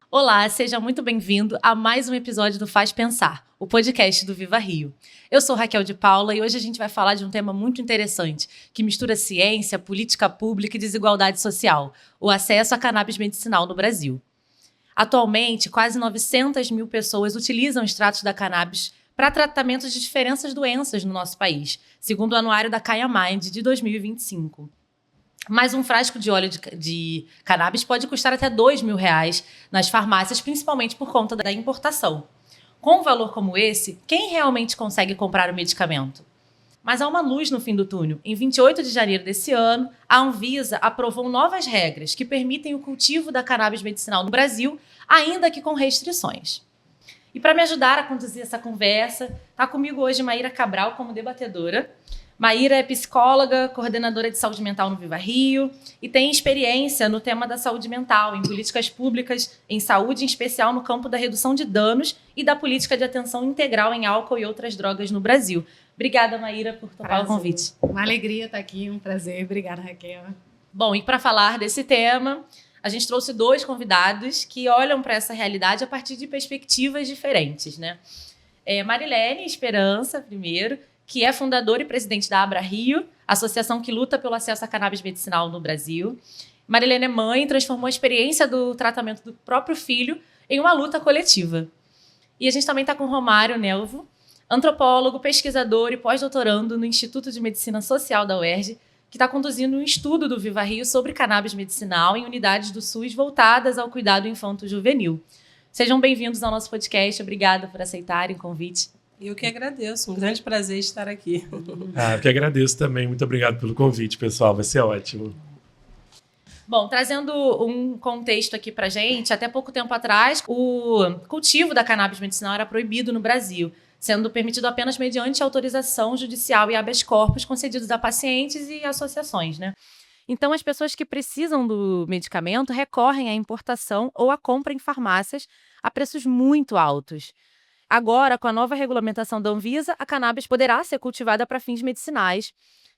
Olá, seja muito bem-vindo a mais um episódio do Faz Pensar, o podcast do Viva Rio. Eu sou Raquel de Paula e hoje a gente vai falar de um tema muito interessante, que mistura ciência, política pública e desigualdade social, o acesso à cannabis medicinal no Brasil. Atualmente, quase 900 mil pessoas utilizam extratos da cannabis para tratamento de diferentes doenças no nosso país, segundo o anuário da Kaya Mind de 2025. Mas um frasco de óleo de cannabis pode custar até R$2.000 nas farmácias, principalmente por conta da importação. Com um valor como esse, quem realmente consegue comprar o medicamento? Mas há uma luz no fim do túnel. Em 28 de janeiro desse ano, a Anvisa aprovou novas regras que permitem o cultivo da cannabis medicinal no Brasil, ainda que com restrições. E para me ajudar a conduzir essa conversa, está comigo hoje Maíra Cabral como debatedora. Maíra é psicóloga, coordenadora de saúde mental no Viva Rio e tem experiência no tema da saúde mental, em políticas públicas, em saúde, em especial no campo da redução de danos e da política de atenção integral em álcool e outras drogas no Brasil. Obrigada, Maíra, por topar o convite. Uma alegria estar aqui, um prazer. Obrigada, Raquel. Bom, e para falar desse tema, a gente trouxe 2 convidados que olham para essa realidade a partir de perspectivas diferentes, né? Marilene Esperança, primeiro, que é fundadora e presidente da Abra Rio, associação que luta pelo acesso à cannabis medicinal no Brasil. Marilene é mãe e transformou a experiência do tratamento do próprio filho em uma luta coletiva. E a gente também está com o Romário Nelvo, antropólogo, pesquisador e pós-doutorando no Instituto de Medicina Social da UERJ, que está conduzindo um estudo do Viva Rio sobre cannabis medicinal em unidades do SUS voltadas ao cuidado infanto-juvenil. Sejam bem-vindos ao nosso podcast. Obrigada por aceitarem o convite. Eu que agradeço, um grande prazer estar aqui. Eu que agradeço também, muito obrigado pelo convite, pessoal, vai ser ótimo. Bom, trazendo um contexto aqui pra gente, até pouco tempo atrás, o cultivo da cannabis medicinal era proibido no Brasil, sendo permitido apenas mediante autorização judicial e habeas corpus concedidos a pacientes e associações, né? Então, as pessoas que precisam do medicamento recorrem à importação ou à compra em farmácias a preços muito altos. Agora, com a nova regulamentação da Anvisa, a cannabis poderá ser cultivada para fins medicinais.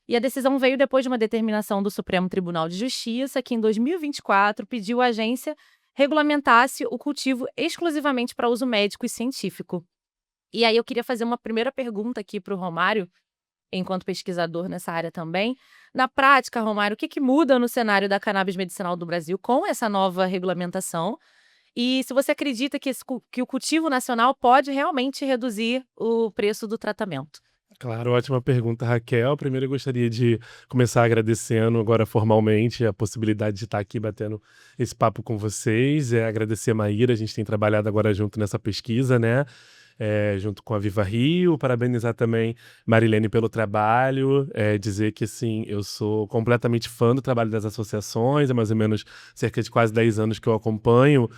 E a decisão veio depois de uma determinação do Supremo Tribunal de Justiça, que em 2024 pediu à agência regulamentasse o cultivo exclusivamente para uso médico e científico. E aí eu queria fazer uma primeira pergunta aqui para o Romário, enquanto pesquisador nessa área também. Na prática, Romário, o que muda no cenário da cannabis medicinal do Brasil com essa nova regulamentação? E se você acredita que o cultivo nacional pode realmente reduzir o preço do tratamento? Claro, ótima pergunta, Raquel. Primeiro eu gostaria de começar agradecendo agora formalmente a possibilidade de estar aqui batendo esse papo com vocês. Agradecer a Maíra, a gente tem trabalhado agora junto nessa pesquisa, né? Junto com a Viva Rio, parabenizar também Marilene pelo trabalho, dizer que assim, eu sou completamente fã do trabalho das associações, mais ou menos cerca de quase 10 anos que eu acompanho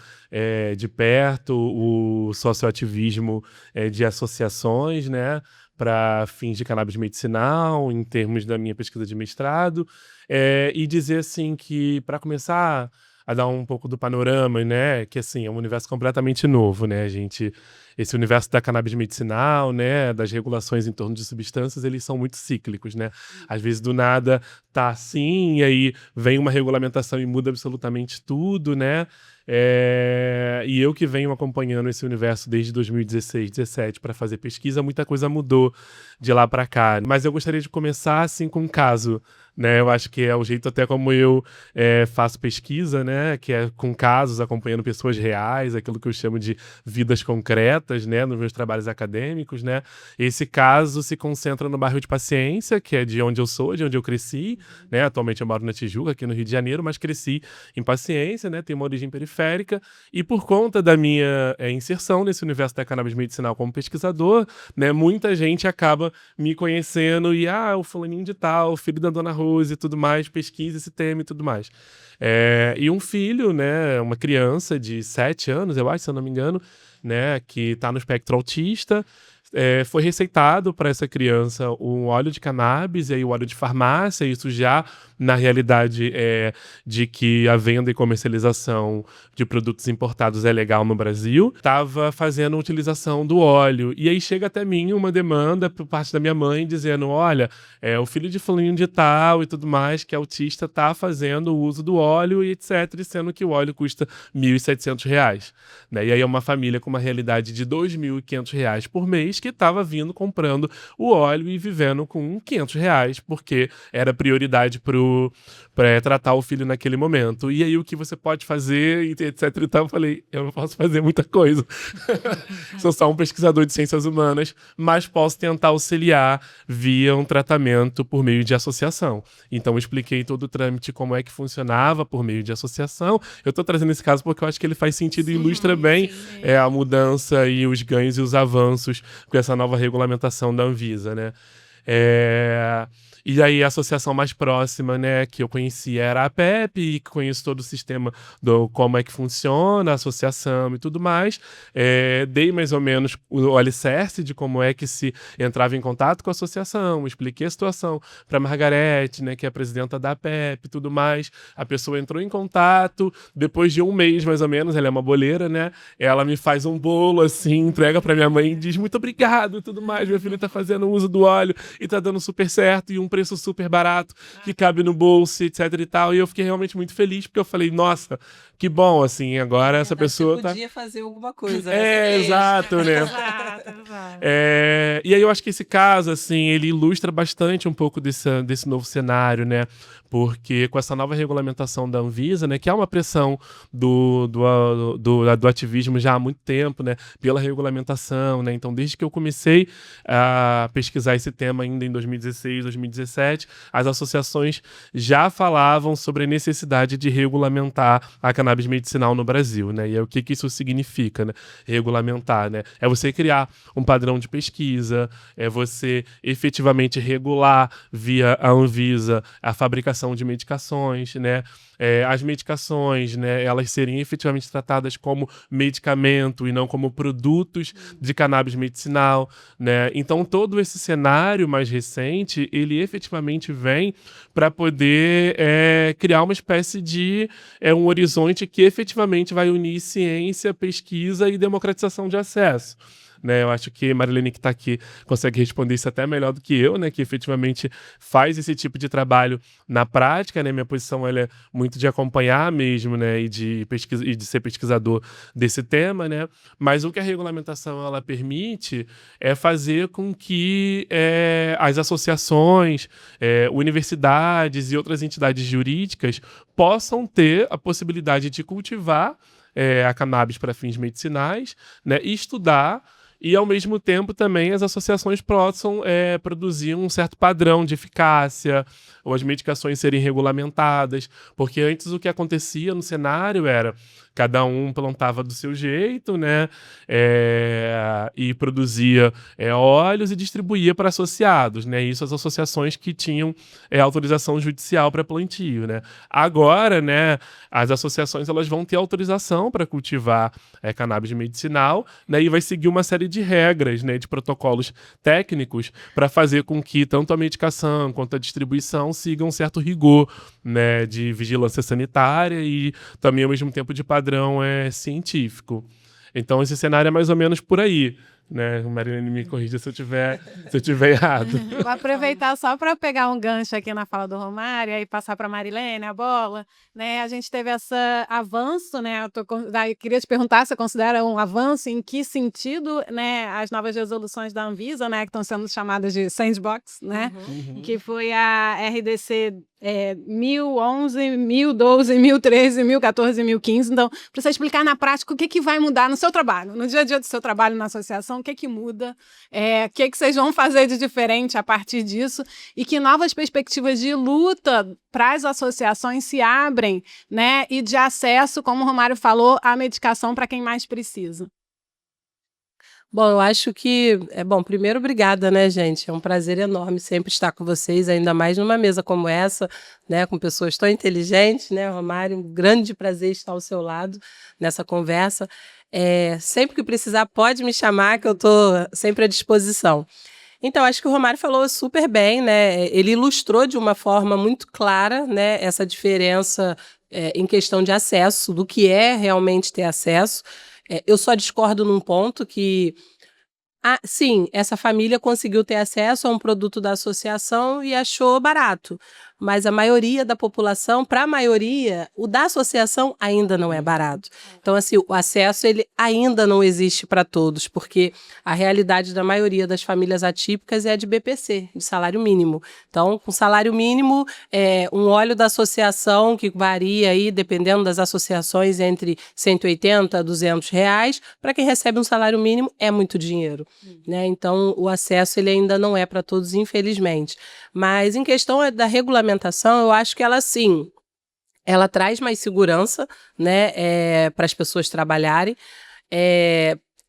de perto o socioativismo de associações, né, para fins de cannabis medicinal, em termos da minha pesquisa de mestrado, e dizer assim que, para começar a dar um pouco do panorama, né, que assim, é um universo completamente novo, né, esse universo da cannabis medicinal, né, das regulações em torno de substâncias, eles são muito cíclicos, né, às vezes do nada tá assim, e aí vem uma regulamentação e muda absolutamente tudo, né, e eu que venho acompanhando esse universo desde 2016, 2017 para fazer pesquisa, muita coisa mudou de lá para cá, mas eu gostaria de começar assim com um caso, né, eu acho que é o jeito até como eu faço pesquisa, né, que é com casos, acompanhando pessoas reais, aquilo que eu chamo de vidas concretas, né, nos meus trabalhos acadêmicos, né. Esse caso se concentra no bairro de Paciência, que é de onde eu sou, de onde eu cresci, né, atualmente eu moro na Tijuca, aqui no Rio de Janeiro, mas cresci em Paciência, né, tenho uma origem periférica, e por conta da minha inserção nesse universo da cannabis medicinal como pesquisador, né, muita gente acaba me conhecendo e, o fulaninho de tal, filho da dona Rose e tudo mais, pesquisa esse tema e tudo mais. E um filho, né, uma criança de 7 anos, eu acho, se eu não me engano, né, que está no espectro autista, foi receitado para essa criança um óleo de cannabis e aí o óleo de farmácia, isso já na realidade de que a venda e comercialização de produtos importados é legal no Brasil, estava fazendo utilização do óleo. E aí chega até mim uma demanda por parte da minha mãe dizendo, olha, o filho de fulaninho de tal e tudo mais, que é autista, está fazendo o uso do óleo e etc, sendo que o óleo custa R$1.700, né? E aí é uma família com uma realidade de R$2.500 por mês que estava vindo comprando o óleo e vivendo com R$500, porque era prioridade para tratar o filho naquele momento. E aí o que você pode fazer, e etc e tal, eu falei, eu não posso fazer muita coisa. Sou só um pesquisador de ciências humanas, mas posso tentar auxiliar via um tratamento por meio de associação. Então eu expliquei todo o trâmite, como é que funcionava por meio de associação. Eu estou trazendo esse caso porque eu acho que ele faz sentido e ilustra bem a mudança e os ganhos e os avanços com essa nova regulamentação da Anvisa, né? E aí a associação mais próxima, né, que eu conheci era a APEP, e conheço todo o sistema do como é que funciona a associação e tudo mais. Dei mais ou menos o alicerce de como é que se entrava em contato com a associação, expliquei a situação para Margarete, né, que é a presidenta da APEP e tudo mais. A pessoa entrou em contato, depois de um mês mais ou menos, ela é uma boleira, né, ela me faz um bolo assim, entrega para minha mãe e diz muito obrigado e tudo mais, meu filho tá fazendo uso do óleo e tá dando super certo, e um preço super barato, que cabe no bolso, etc e tal. E eu fiquei realmente muito feliz, porque eu falei, nossa, que bom, assim, agora essa pessoa você podia fazer alguma coisa. Exato, né? E aí eu acho que esse caso, assim, ele ilustra bastante um pouco desse novo cenário, né? Porque com essa nova regulamentação da Anvisa, né, que há uma pressão do ativismo já há muito tempo, né, pela regulamentação, né? Então, desde que eu comecei a pesquisar esse tema ainda em 2016, 2017, as associações já falavam sobre a necessidade de regulamentar a cannabis medicinal no Brasil, né? E aí, o que isso significa, né? Regulamentar, né? É você criar um padrão de pesquisa, é você efetivamente regular via a Anvisa a fabricação de medicações, né? As medicações, né, elas serem efetivamente tratadas como medicamento e não como produtos de cannabis medicinal, né? Então, todo esse cenário mais recente, ele efetivamente vem para poder criar uma espécie de um horizonte que efetivamente vai unir ciência, pesquisa e democratização de acesso. Né, eu acho que Marilene, que está aqui, consegue responder isso até melhor do que eu, né, que efetivamente faz esse tipo de trabalho na prática, né, minha posição ela é muito de acompanhar mesmo, né, e de ser pesquisador desse tema, né, mas o que a regulamentação ela permite é fazer com que as associações, universidades e outras entidades jurídicas possam ter a possibilidade de cultivar a cannabis para fins medicinais, né, e estudar. E, ao mesmo tempo, também as associações possam produzir um certo padrão de eficácia, ou as medicações serem regulamentadas. Porque antes o que acontecia no cenário era cada um plantava do seu jeito, né? E produzia óleos e distribuía para associados, né? Isso as associações que tinham autorização judicial para plantio, né? Agora, né, as associações elas vão ter autorização para cultivar cannabis medicinal, né? E vai seguir uma série de regras, né, de protocolos técnicos para fazer com que tanto a medicação quanto a distribuição sigam um certo rigor, né, de vigilância sanitária e também ao mesmo tempo de padrão científico. Então esse cenário é mais ou menos por aí, né? Marilene me corrija se eu tiver errado. Vou aproveitar só para pegar um gancho aqui na fala do Romário e passar para a Marilene a bola, né? A gente teve esse avanço, né? Eu queria te perguntar se você considera um avanço, em que sentido, né, as novas resoluções da Anvisa, né, que estão sendo chamadas de sandbox, né? Que foi a RDC 1011, 1012, 1013, 1014, 1015. Então, para você explicar na prática o que vai mudar no seu trabalho, no dia a dia do seu trabalho na associação, o que muda, o que vocês vão fazer de diferente a partir disso e que novas perspectivas de luta para as associações se abrem, né, e de acesso, como o Romário falou, à medicação para quem mais precisa. Bom, eu acho que... primeiro, obrigada, né, gente? É um prazer enorme sempre estar com vocês, ainda mais numa mesa como essa, né, com pessoas tão inteligentes, né, Romário? Um grande prazer estar ao seu lado nessa conversa. Sempre que precisar, pode me chamar, que eu estou sempre à disposição. Então, acho que o Romário falou super bem, né? Ele ilustrou de uma forma muito clara, né, essa diferença em questão de acesso, do que é realmente ter acesso. Eu só discordo num ponto que sim, essa família conseguiu ter acesso a um produto da associação e achou barato. Mas a maioria da população, para a maioria, o da associação ainda não é barato. Então, assim, o acesso ele ainda não existe para todos, porque a realidade da maioria das famílias atípicas é de BPC, de salário mínimo. Então, com salário mínimo, um óleo da associação, que varia aí, dependendo das associações, entre 180 a 200 reais, para quem recebe um salário mínimo, é muito dinheiro. Né? Então, o acesso ele ainda não é para todos, infelizmente. Mas, em questão da regulamentação, eu acho que ela, sim, ela traz mais segurança, né, para as pessoas trabalharem.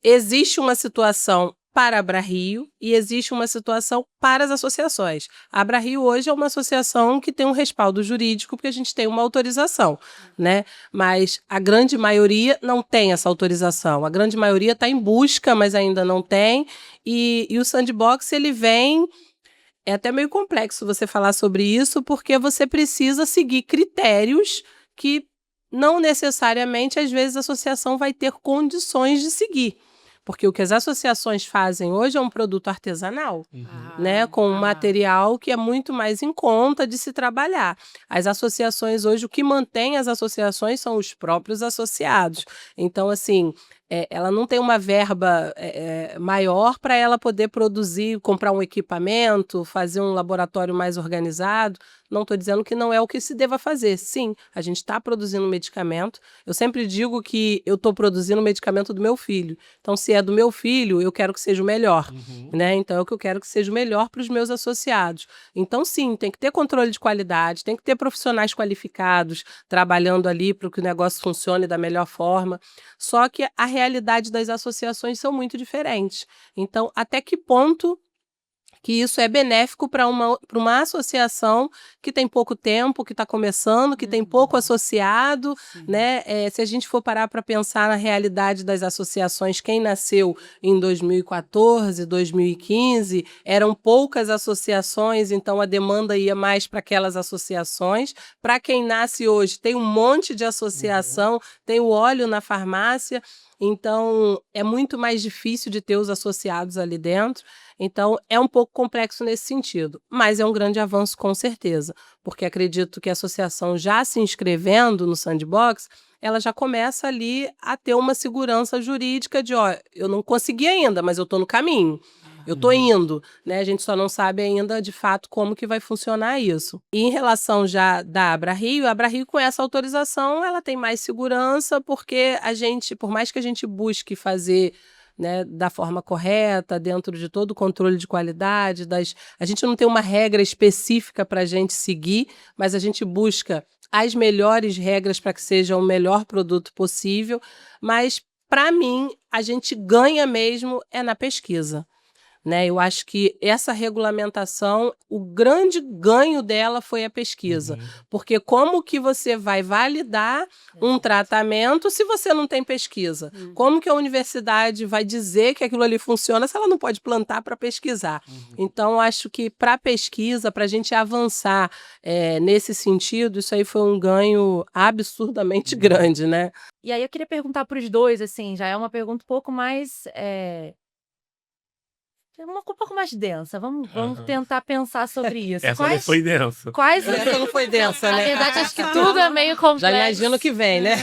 Existe uma situação para a ABRA-Rio e existe uma situação para as associações. A ABRA-Rio hoje é uma associação que tem um respaldo jurídico, porque a gente tem uma autorização, né? Mas a grande maioria não tem essa autorização. A grande maioria está em busca, mas ainda não tem. E o sandbox, ele vem... É até meio complexo você falar sobre isso, porque você precisa seguir critérios que não necessariamente, às vezes, a associação vai ter condições de seguir. Porque o que as associações fazem hoje é um produto artesanal, né, com um material que é muito mais em conta de se trabalhar. As associações hoje, o que mantém as associações são os próprios associados. Então, assim, ela não tem uma verba maior para ela poder produzir, comprar um equipamento, fazer um laboratório mais organizado. Não estou dizendo que não é o que se deva fazer. Sim, a gente está produzindo medicamento. Eu sempre digo que eu estou produzindo o medicamento do meu filho. Então, se é do meu filho, eu quero que seja o melhor. Né? Então, é o que eu quero que seja o melhor para os meus associados. Então, sim, tem que ter controle de qualidade, tem que ter profissionais qualificados trabalhando ali para que o negócio funcione da melhor forma. Só que a realidade das associações são muito diferentes. Então, até que ponto que isso é benéfico para uma associação que tem pouco tempo, que está começando, que tem pouco associado, né? Se a gente for parar para pensar na realidade das associações, quem nasceu em 2014, 2015, eram poucas associações, então a demanda ia mais para aquelas associações. Para quem nasce hoje, tem um monte de associação, tem o óleo na farmácia, então é muito mais difícil de ter os associados ali dentro. Então, é um pouco complexo nesse sentido, mas é um grande avanço com certeza, porque acredito que a associação já se inscrevendo no Sandbox, ela já começa ali a ter uma segurança jurídica de, eu não consegui ainda, mas eu estou no caminho. Eu estou indo, né? A gente só não sabe ainda, de fato, como que vai funcionar isso. E em relação já da ABRA-Rio, a ABRA-Rio com essa autorização, ela tem mais segurança, porque a gente, por mais que a gente busque fazer, né, da forma correta, dentro de todo o controle de qualidade, a gente não tem uma regra específica para a gente seguir, mas a gente busca as melhores regras para que seja o melhor produto possível, mas, para mim, a gente ganha mesmo na pesquisa. Né? Eu acho que essa regulamentação, o grande ganho dela foi a pesquisa. Porque como que você vai validar um tratamento se você não tem pesquisa? Como que a universidade vai dizer que aquilo ali funciona se ela não pode plantar para pesquisar? Então, acho que para pesquisa, para a gente avançar nesse sentido, isso aí foi um ganho absurdamente grande, né? E aí eu queria perguntar para os dois, assim, já é uma pergunta um pouco mais... um pouco mais densa. Vamos tentar pensar sobre isso. Essa não foi densa. Essa não foi densa, né? Na verdade, acho que tudo é meio complexo. Já imagino que vem, né?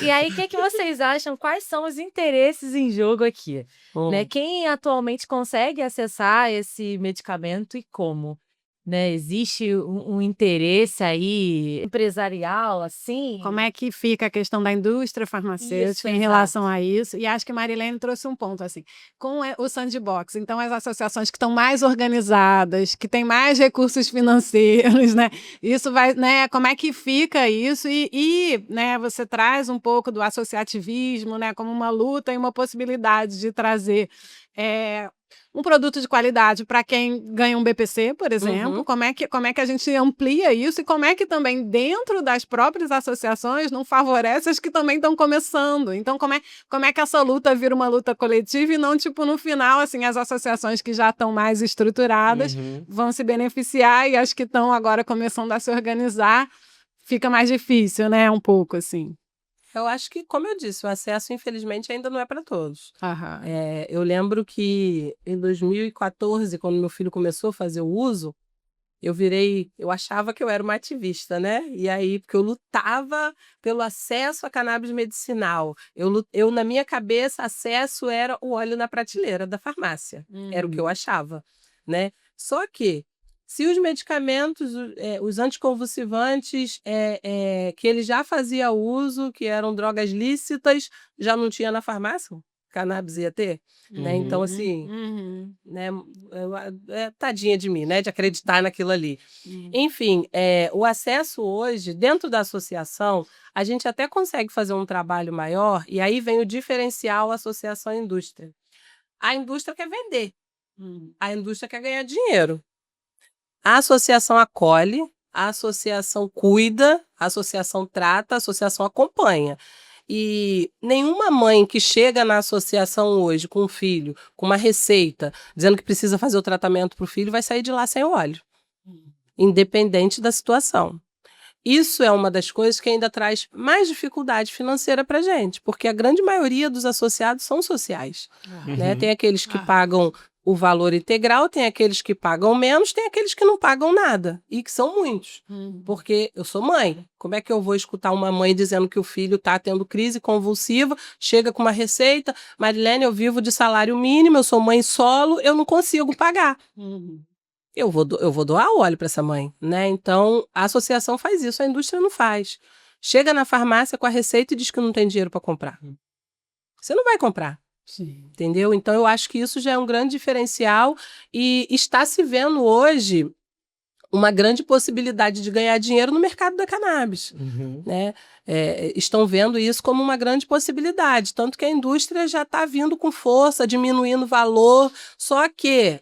E aí, o que vocês acham? Quais são os interesses em jogo aqui? Né? Quem atualmente consegue acessar esse medicamento e como? Né? Existe um interesse aí empresarial, assim? Como é que fica a questão da indústria farmacêutica em relação a isso? E acho que Marilene trouxe um ponto, assim, com o Sandbox. Então, as associações que estão mais organizadas, que têm mais recursos financeiros, né? Isso vai, né? Como é que fica isso? E né, você traz um pouco do associativismo, né? Como uma luta e uma possibilidade de trazer um produto de qualidade para quem ganha um BPC, por exemplo? Como é que a gente amplia isso e como é que também dentro das próprias associações não favorece as que também estão começando? Então, como é que essa luta vira uma luta coletiva e não, tipo, no final, assim, as associações que já estão mais estruturadas vão se beneficiar e as que estão agora começando a se organizar fica mais difícil, né? Um pouco, assim. Eu acho que, como eu disse, o acesso, infelizmente, ainda não é para todos. Aham. Eu lembro que em 2014, quando meu filho começou a fazer o uso, eu achava que eu era uma ativista, né? E aí, porque eu lutava pelo acesso à cannabis medicinal. Eu, na minha cabeça, acesso era o óleo na prateleira da farmácia. Era o que eu achava, né? Só que, se os medicamentos, os anticonvulsivantes, que ele já fazia uso, que eram drogas lícitas, já não tinha na farmácia, cannabis ia ter, né? Então, assim, né, tadinha de mim, né, de acreditar naquilo ali. Enfim, o acesso hoje, dentro da associação, a gente até consegue fazer um trabalho maior, e aí vem o diferencial associação-indústria. A indústria quer vender, a indústria quer ganhar dinheiro. A associação acolhe, a associação cuida, a associação trata, a associação acompanha. E nenhuma mãe que chega na associação hoje com um filho, com uma receita, dizendo que precisa fazer o tratamento para o filho, vai sair de lá sem óleo, independente da situação. Isso é uma das coisas que ainda traz mais dificuldade financeira para a gente, porque a grande maioria dos associados são sociais, né? Tem aqueles que pagam o valor integral, tem aqueles que pagam menos, tem aqueles que não pagam nada, e que são muitos, porque eu sou mãe. Como é que eu vou escutar uma mãe dizendo que o filho está tendo crise convulsiva, chega com uma receita, Marilene, eu vivo de salário mínimo, eu sou mãe solo, eu não consigo pagar. Eu vou doar o óleo para essa mãe, né? Então, a associação faz isso, a indústria não faz. Chega na farmácia com a receita e diz que não tem dinheiro para comprar. Você não vai comprar. Sim. Entendeu? Então, eu acho que isso já é um grande diferencial e está se vendo hoje uma grande possibilidade de ganhar dinheiro no mercado da cannabis. Né? Estão vendo isso como uma grande possibilidade, tanto que a indústria já está vindo com força, diminuindo o valor, só que,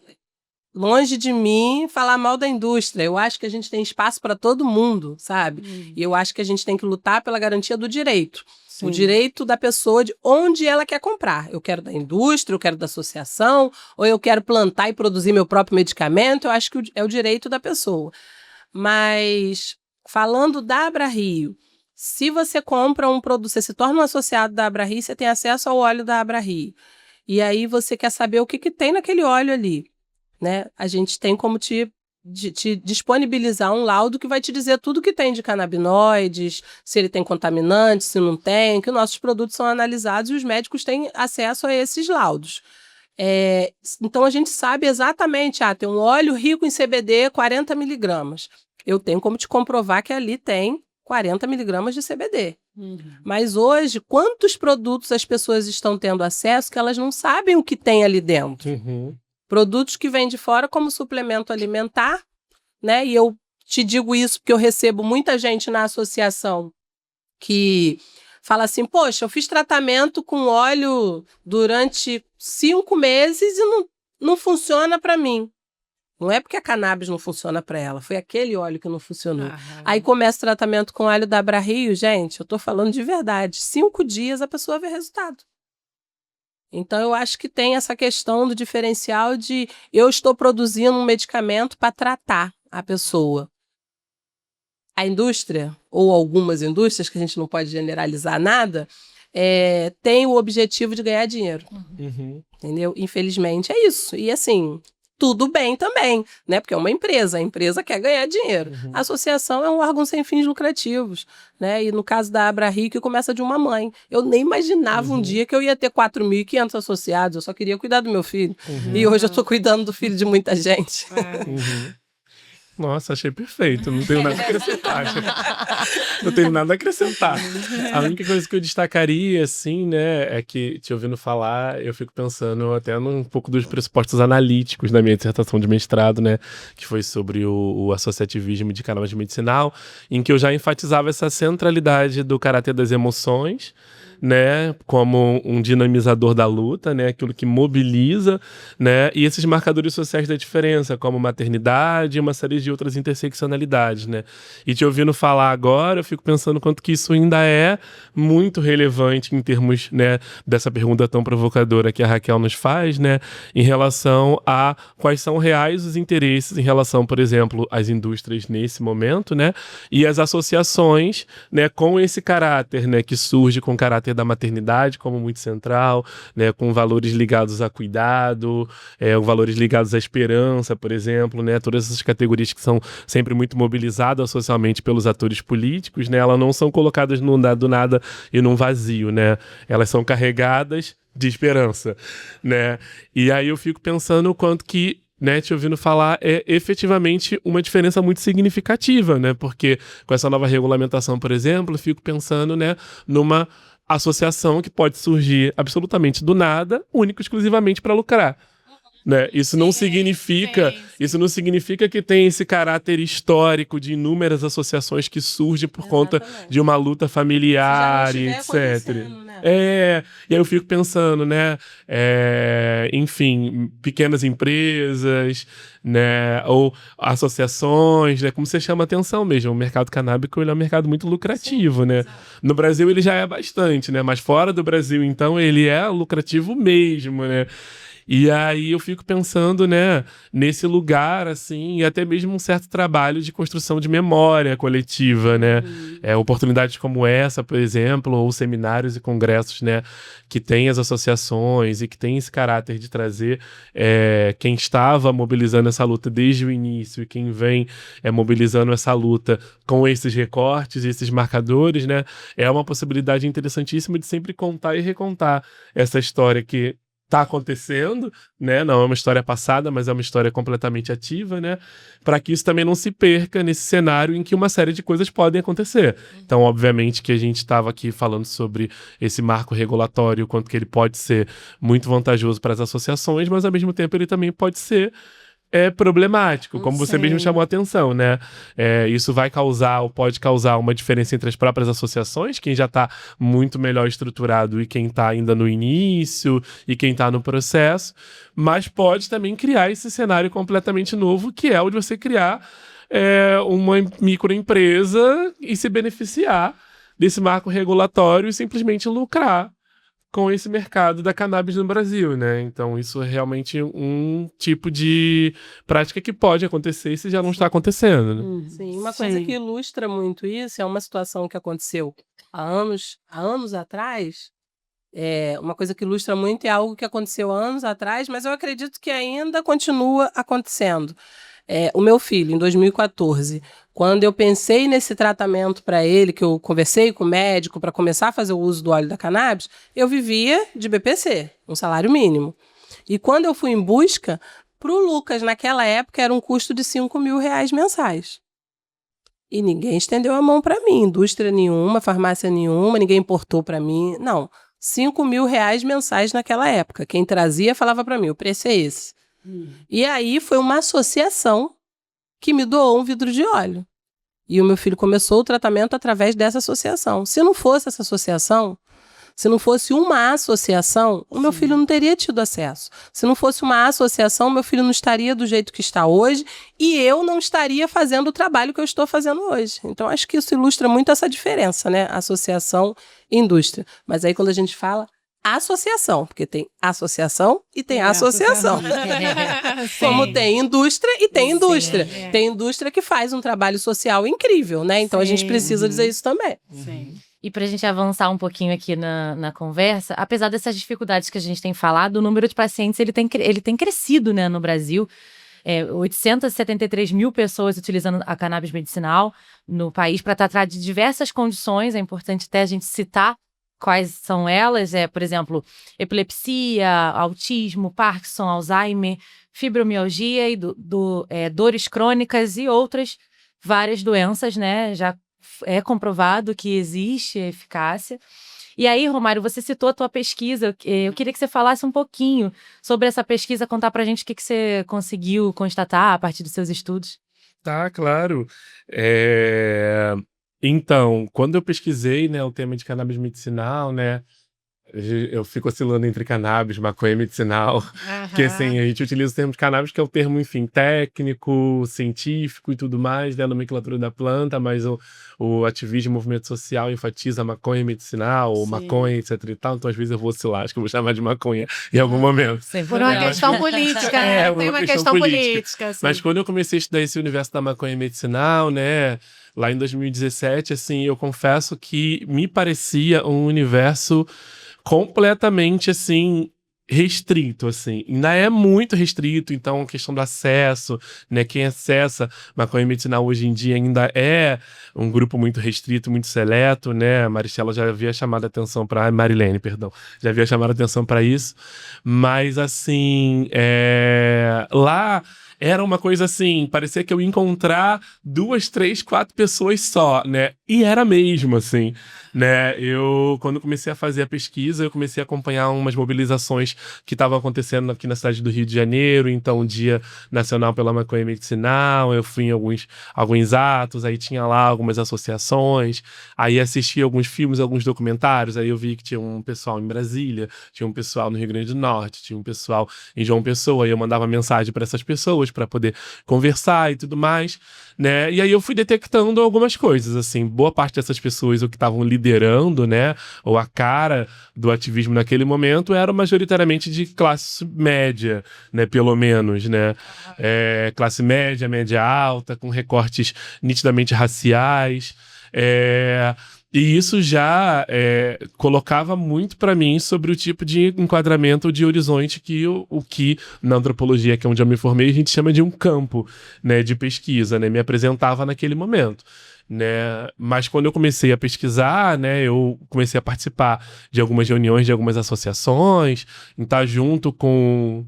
longe de mim falar mal da indústria, eu acho que a gente tem espaço para todo mundo, sabe? E eu acho que a gente tem que lutar pela garantia do direito. Sim. O direito da pessoa de onde ela quer comprar. Eu quero da indústria, eu quero da associação, ou eu quero plantar e produzir meu próprio medicamento, eu acho que é o direito da pessoa. Mas, falando da AbraRio, se você compra um produto, você se torna um associado da AbraRio, você tem acesso ao óleo da AbraRio. E aí você quer saber o que tem naquele óleo ali, né? A gente tem como te disponibilizar um laudo que vai te dizer tudo que tem de canabinoides, se ele tem contaminantes, se não tem, que nossos produtos são analisados e os médicos têm acesso a esses laudos. Então, a gente sabe exatamente, tem um óleo rico em CBD, 40 miligramas. Eu tenho como te comprovar que ali tem 40 miligramas de CBD. Mas hoje, quantos produtos as pessoas estão tendo acesso que elas não sabem o que tem ali dentro? Produtos que vêm de fora como suplemento alimentar, né? E eu te digo isso porque eu recebo muita gente na associação que fala assim, poxa, eu fiz tratamento com óleo durante 5 meses e não funciona para mim. Não é porque a cannabis não funciona para ela, foi aquele óleo que não funcionou. Aí começa o tratamento com óleo da AbraRio, gente, eu tô falando de verdade, 5 dias a pessoa vê resultado. Então, eu acho que tem essa questão do diferencial de eu estou produzindo um medicamento para tratar a pessoa. A indústria, ou algumas indústrias, que a gente não pode generalizar nada, tem o objetivo de ganhar dinheiro. Entendeu? Infelizmente, é isso. E assim, tudo bem também, né? Porque é uma empresa, a empresa quer ganhar dinheiro. A associação é um órgão sem fins lucrativos, né? E no caso da AbraRio, que começa de uma mãe. Eu nem imaginava um dia que eu ia ter 4.500 associados, eu só queria cuidar do meu filho. E hoje eu estou cuidando do filho de muita gente. Nossa, achei perfeito. Não tenho nada a acrescentar. Não tenho nada a acrescentar. A única coisa que eu destacaria, assim, né, é que, te ouvindo falar, eu fico pensando até num pouco dos pressupostos analíticos da minha dissertação de mestrado, né, que foi sobre o associativismo de cannabis medicinal, em que eu já enfatizava essa centralidade do caráter das emoções né, como um dinamizador da luta, né, aquilo que mobiliza, né, e esses marcadores sociais da diferença, como maternidade e uma série de outras interseccionalidades, né. E te ouvindo falar agora, eu fico pensando quanto que isso ainda é muito relevante em termos, né, dessa pergunta tão provocadora que a Raquel nos faz, né, em relação a quais são reais os interesses em relação, por exemplo, às indústrias nesse momento, né, e as associações, né, com esse caráter, né, que surge com o caráter da maternidade como muito central, né, com valores ligados a cuidado, valores ligados à esperança, por exemplo, né, todas essas categorias que são sempre muito mobilizadas socialmente pelos atores políticos, né, elas não são colocadas do nada e num vazio, né, elas são carregadas de esperança, né, e aí eu fico pensando o quanto que, né, te ouvindo falar, é efetivamente uma diferença muito significativa, né? Porque com essa nova regulamentação, por exemplo, eu fico pensando, né, numa associação que pode surgir absolutamente do nada, único e exclusivamente para lucrar. Né? Isso não significa que tem esse caráter histórico de inúmeras associações que surgem por conta de uma luta familiar e etc. Né? E aí eu fico pensando, né? Enfim, pequenas empresas, né? Ou associações, né? Como você chama atenção mesmo. O mercado canábico ele é um mercado muito lucrativo, né? No Brasil ele já é bastante, né? Mas fora do Brasil, então, ele é lucrativo mesmo, né? E aí eu fico pensando, né, nesse lugar, assim, e até mesmo um certo trabalho de construção de memória coletiva, né? Oportunidades como essa, por exemplo, ou seminários e congressos, né, que tem as associações e que tem esse caráter de trazer quem estava mobilizando essa luta desde o início e quem vem mobilizando essa luta com esses recortes e esses marcadores, né? É uma possibilidade interessantíssima de sempre contar e recontar essa história que está acontecendo, né? Não é uma história passada, mas é uma história completamente ativa, né? Para que isso também não se perca nesse cenário em que uma série de coisas podem acontecer. Então, obviamente que a gente estava aqui falando sobre esse marco regulatório, o quanto que ele pode ser muito vantajoso para as associações, mas ao mesmo tempo ele também pode ser problemático, como você mesmo chamou a atenção, né? Isso vai causar ou pode causar uma diferença entre as próprias associações, quem já está muito melhor estruturado e quem está ainda no início e quem está no processo, mas pode também criar esse cenário completamente novo, que é o de você criar uma microempresa e se beneficiar desse marco regulatório e simplesmente lucrar com esse mercado da cannabis no Brasil, né? Então isso é realmente um tipo de prática que pode acontecer se já não está acontecendo, né? Sim, uma coisa que ilustra muito isso é uma situação que aconteceu há anos atrás. Uma coisa que ilustra muito é algo que aconteceu há anos atrás, mas eu acredito que ainda continua acontecendo. O meu filho, em 2014, quando eu pensei nesse tratamento para ele, que eu conversei com o médico para começar a fazer o uso do óleo da cannabis, eu vivia de BPC, um salário mínimo. E quando eu fui em busca, para o Lucas, naquela época, era um custo de R$5.000 mensais. E ninguém estendeu a mão para mim, indústria nenhuma, farmácia nenhuma, ninguém importou para mim, não. R$5.000 mensais naquela época. Quem trazia falava para mim, o preço é esse. E aí foi uma associação que me doou um vidro de óleo. E o meu filho começou o tratamento através dessa associação. Se não fosse essa associação, se não fosse uma associação, o meu filho não teria tido acesso. Se não fosse uma associação, meu filho não estaria do jeito que está hoje e eu não estaria fazendo o trabalho que eu estou fazendo hoje. Então, acho que isso ilustra muito essa diferença, né? Associação e indústria. Mas aí, quando a gente fala associação, porque tem associação e tem associação. Como tem indústria e tem indústria. Tem indústria que faz um trabalho social incrível, né? Então a gente precisa dizer isso também. E para a gente avançar um pouquinho aqui na conversa, apesar dessas dificuldades que a gente tem falado, o número de pacientes ele tem crescido, né, no Brasil. 873 mil pessoas utilizando a cannabis medicinal no país para tratar de diversas condições. É importante até a gente citar quais são elas, por exemplo, epilepsia, autismo, Parkinson, Alzheimer, fibromialgia e dores crônicas e outras várias doenças, né? Já é comprovado que existe eficácia. E aí, Romário, você citou a tua pesquisa. Eu queria que você falasse um pouquinho sobre essa pesquisa, contar pra gente o que você conseguiu constatar a partir dos seus estudos. Tá, claro. Então, quando eu pesquisei, né, o tema de cannabis medicinal, né, eu fico oscilando entre cannabis, maconha medicinal, que assim, Aham. a gente utiliza o termo de cannabis, que é o termo, enfim, técnico, científico e tudo mais, né, a nomenclatura da planta, mas o ativismo e o movimento social enfatiza a maconha medicinal, ou Sim. maconha, etc e tal, então às vezes eu vou oscilar, acho que eu vou chamar de maconha em algum momento. Sem Por uma problema. questão política, É, né? por Tem uma uma questão questão política. política, assim. Mas quando eu comecei a estudar esse universo da maconha medicinal, né, lá em 2017, assim, eu confesso que me parecia um universo completamente, assim, restrito, assim. Ainda é muito restrito, então a questão do acesso, né, quem acessa maconha medicinal hoje em dia ainda é um grupo muito restrito, muito seleto, né, a Maristela já havia chamado a atenção para Marilene, perdão, já havia chamado a atenção para isso, mas, assim, lá era uma coisa assim, parecia que eu ia encontrar 2, 3, 4 pessoas só, né? E era mesmo, assim, né? Quando comecei a fazer a pesquisa, eu comecei a acompanhar umas mobilizações que estavam acontecendo aqui na cidade do Rio de Janeiro, então o Dia Nacional pela Maconha Medicinal, eu fui em alguns atos, aí tinha lá algumas associações, aí assisti alguns filmes, alguns documentários, aí eu vi que tinha um pessoal em Brasília, tinha um pessoal no Rio Grande do Norte, tinha um pessoal em João Pessoa, e eu mandava mensagem para essas pessoas para poder conversar e tudo mais, né? E aí eu fui detectando algumas coisas, assim, boa parte dessas pessoas, o que estavam liderando, né, ou a cara do ativismo naquele momento, eram majoritariamente de classe média, né, pelo menos, né, classe média, média alta, com recortes nitidamente raciais, e isso já colocava muito para mim sobre o tipo de enquadramento de horizonte que o que na antropologia, que é onde eu me formei, a gente chama de um campo, né, de pesquisa, né, me apresentava naquele momento, né, mas quando eu comecei a pesquisar, né, eu comecei a participar de algumas reuniões de algumas associações, em estar junto com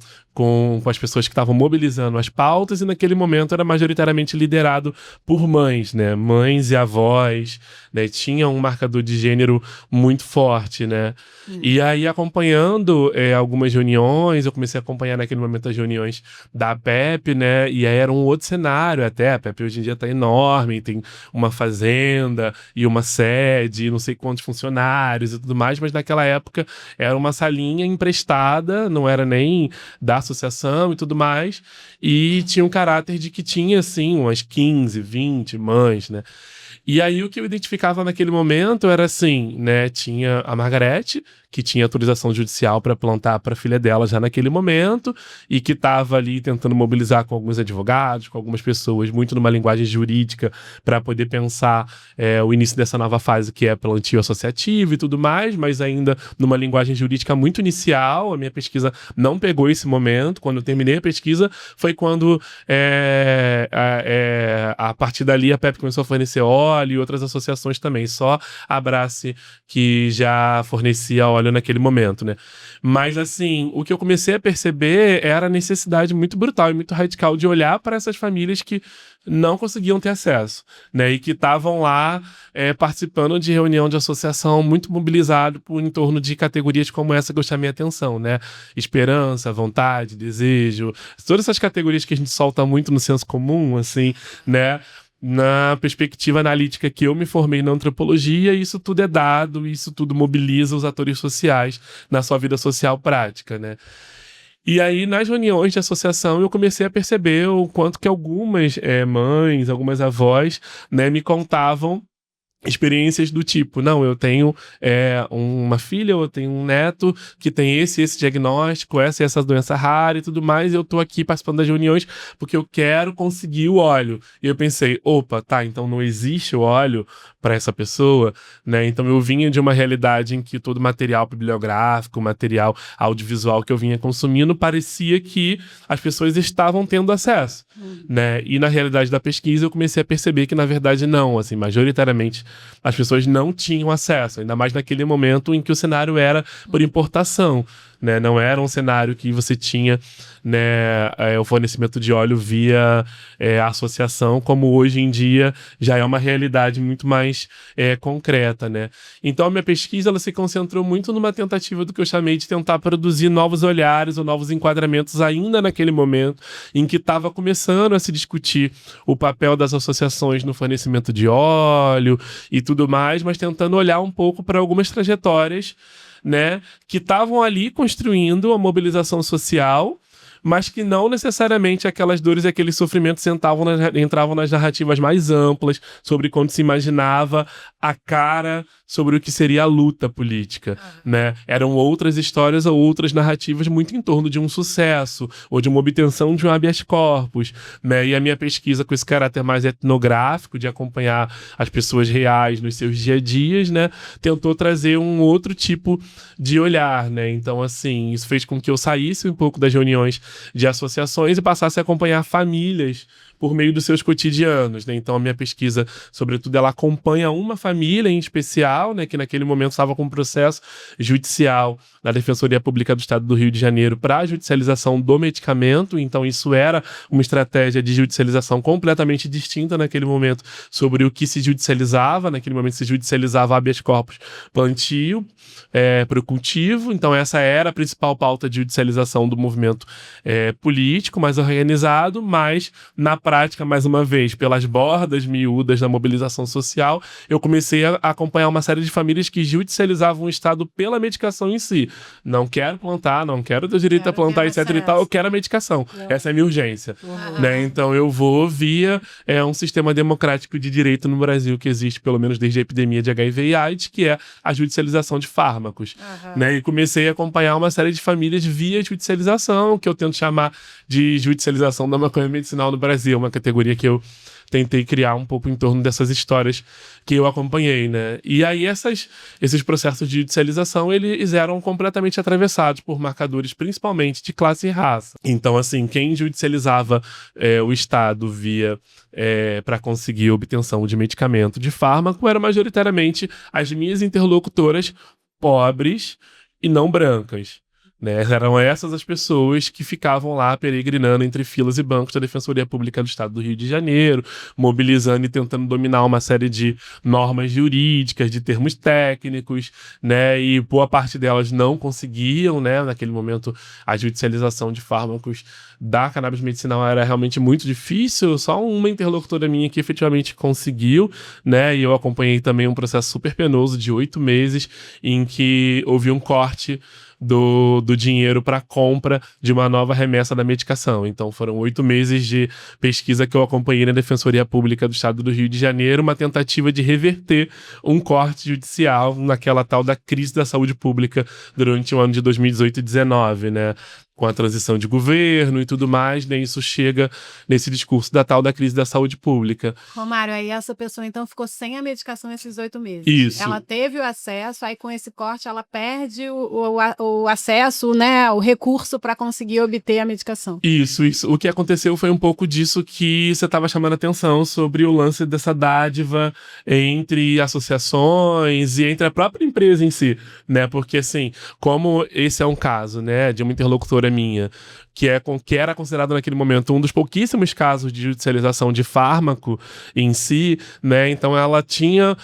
as pessoas que estavam mobilizando as pautas, e naquele momento era majoritariamente liderado por mães, né, mães e avós, né, tinha um marcador de gênero muito forte, né, e aí acompanhando algumas reuniões, eu comecei a acompanhar naquele momento as reuniões da APEP, né, e aí era um outro cenário até, a APEP hoje em dia está enorme, tem uma fazenda e uma sede, não sei quantos funcionários e tudo mais, mas naquela época era uma salinha emprestada, não era nem da associação e tudo mais, e tinha um caráter de que tinha, assim, umas 15, 20 mães, né? E aí o que eu identificava naquele momento era assim, né? Tinha a Margarete, que tinha autorização judicial para plantar para a filha dela já naquele momento, e que estava ali tentando mobilizar com alguns advogados, com algumas pessoas, muito numa linguagem jurídica, para poder pensar o início dessa nova fase, que é plantio associativo e tudo mais, mas ainda numa linguagem jurídica muito inicial. A minha pesquisa não pegou esse momento. Quando eu terminei a pesquisa, foi quando a partir dali a PEP começou a fornecer óleo e outras associações também. Só a Abrace que já fornecia óleo naquele momento, né? Mas, assim, o que eu comecei a perceber era a necessidade muito brutal e muito radical de olhar para essas famílias que não conseguiam ter acesso, né? E que estavam lá participando de reunião de associação, muito mobilizado em torno de categorias como essa que eu chamei a atenção, né? Esperança, vontade, desejo, todas essas categorias que a gente solta muito no senso comum, assim, né? Na perspectiva analítica que eu me formei na antropologia, isso tudo é dado, isso tudo mobiliza os atores sociais na sua vida social prática, né? E aí, nas reuniões de associação, eu comecei a perceber o quanto que algumas mães, algumas avós, né, me contavam experiências do tipo, não, eu tenho uma filha, eu tenho um neto que tem esse diagnóstico, essa doença rara e tudo mais, e eu tô aqui participando das reuniões porque eu quero conseguir o óleo. E eu pensei, opa, tá, então não existe o óleo para essa pessoa, né? Então eu vinha de uma realidade em que todo material bibliográfico, material audiovisual que eu vinha consumindo, parecia que as pessoas estavam tendo acesso, né? E na realidade da pesquisa eu comecei a perceber que na verdade não, assim, majoritariamente as pessoas não tinham acesso, ainda mais naquele momento em que o cenário era por importação, né? Não era um cenário que você tinha, né, o fornecimento de óleo via associação, como hoje em dia já é uma realidade muito mais concreta, né? Então a minha pesquisa ela se concentrou muito numa tentativa do que eu chamei de tentar produzir novos olhares ou novos enquadramentos ainda naquele momento em que estava começando a se discutir o papel das associações no fornecimento de óleo e tudo mais, mas tentando olhar um pouco para algumas trajetórias, né, que estavam ali construindo a mobilização social, mas que não necessariamente aquelas dores e aqueles sofrimentos entravam nas narrativas mais amplas sobre quando se imaginava a cara sobre o que seria a luta política, né? Eram outras histórias ou outras narrativas muito em torno de um sucesso ou de uma obtenção de um habeas corpus, né? E a minha pesquisa com esse caráter mais etnográfico, de acompanhar as pessoas reais nos seus dia a dias, né? Tentou trazer um outro tipo de olhar, né? Então, assim, isso fez com que eu saísse um pouco das reuniões de associações e passasse a acompanhar famílias por meio dos seus cotidianos, né? Então a minha pesquisa, sobretudo, ela acompanha uma família em especial, né, que naquele momento estava com um processo judicial na Defensoria Pública do Estado do Rio de Janeiro para a judicialização do medicamento. Então isso era uma estratégia de judicialização completamente distinta naquele momento sobre o que se judicializava. Naquele momento se judicializava habeas corpus plantio para o cultivo. Então essa era a principal pauta de judicialização do movimento político mais organizado, mas na prática, mais uma vez, pelas bordas miúdas da mobilização social, eu comecei a acompanhar uma série de famílias que judicializavam o Estado pela medicação em si. Não quero plantar, não quero ter direito a plantar, etc e tal, eu quero a medicação. Essa é a minha urgência. Né? Então eu vou via um sistema democrático de direito no Brasil que existe, pelo menos desde a epidemia de HIV e AIDS, que é a judicialização de fármacos. Né? E comecei a acompanhar uma série de famílias via judicialização, que eu tento chamar de judicialização da maconha medicinal no Brasil, uma categoria que eu tentei criar um pouco em torno dessas histórias que eu acompanhei, né? E aí esses processos de judicialização, eles eram completamente atravessados por marcadores principalmente de classe e raça. Então, assim, quem judicializava o Estado via para conseguir obtenção de medicamento, de fármaco, eram majoritariamente as minhas interlocutoras pobres e não brancas. Né? Eram essas as pessoas que ficavam lá peregrinando entre filas e bancos da Defensoria Pública do Estado do Rio de Janeiro, mobilizando e tentando dominar uma série de normas jurídicas, de termos técnicos, né? E boa parte delas não conseguiam, né? Naquele momento, a judicialização de fármacos da cannabis medicinal era realmente muito difícil. Só uma interlocutora minha que efetivamente conseguiu, né? E eu acompanhei também um processo super penoso de 8 meses em que houve um corte do dinheiro para compra de uma nova remessa da medicação. Então foram 8 meses de pesquisa que eu acompanhei na Defensoria Pública do Estado do Rio de Janeiro, uma tentativa de reverter um corte judicial naquela tal da crise da saúde pública durante o ano de 2018 e 2019, né? Com a transição de governo e tudo mais, né? Isso chega nesse discurso da tal da crise da saúde pública. Romário, aí essa pessoa então ficou sem a medicação nesses 8 meses. Isso. Ela teve o acesso, aí com esse corte ela perde o acesso, né? O recurso para conseguir obter a medicação. Isso. O que aconteceu foi um pouco disso que você estava chamando a atenção sobre o lance dessa dádiva entre associações e entre a própria empresa em si, né? Porque, assim, como esse é um caso, né, de uma interlocutora minha, que era considerado naquele momento um dos pouquíssimos casos de judicialização de fármaco em si, né? Então ela tinha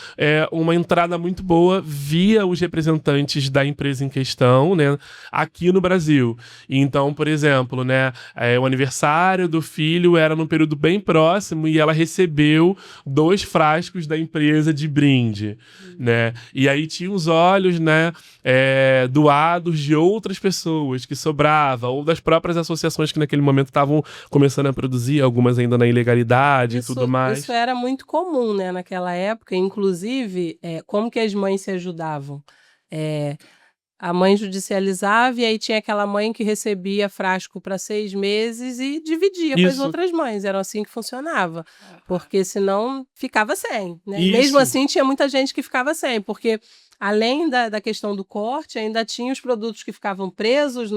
uma entrada muito boa via os representantes da empresa em questão, né? Aqui no Brasil. Então, por exemplo, né? O aniversário do filho era num período bem próximo e ela recebeu 2 frascos da empresa de brinde, né? E aí tinha os olhos, né? Doados de outras pessoas que sobrava, ou das próprias associações que naquele momento estavam começando a produzir, algumas ainda na ilegalidade e tudo mais. Isso era muito comum, né, naquela época. Inclusive, como que as mães se ajudavam? A mãe judicializava e aí tinha aquela mãe que recebia frasco para 6 meses e dividia com as outras mães. Era assim que funcionava. Porque senão ficava sem, né? Mesmo assim, tinha muita gente que ficava sem, porque além da questão do corte, ainda tinha os produtos que ficavam presos,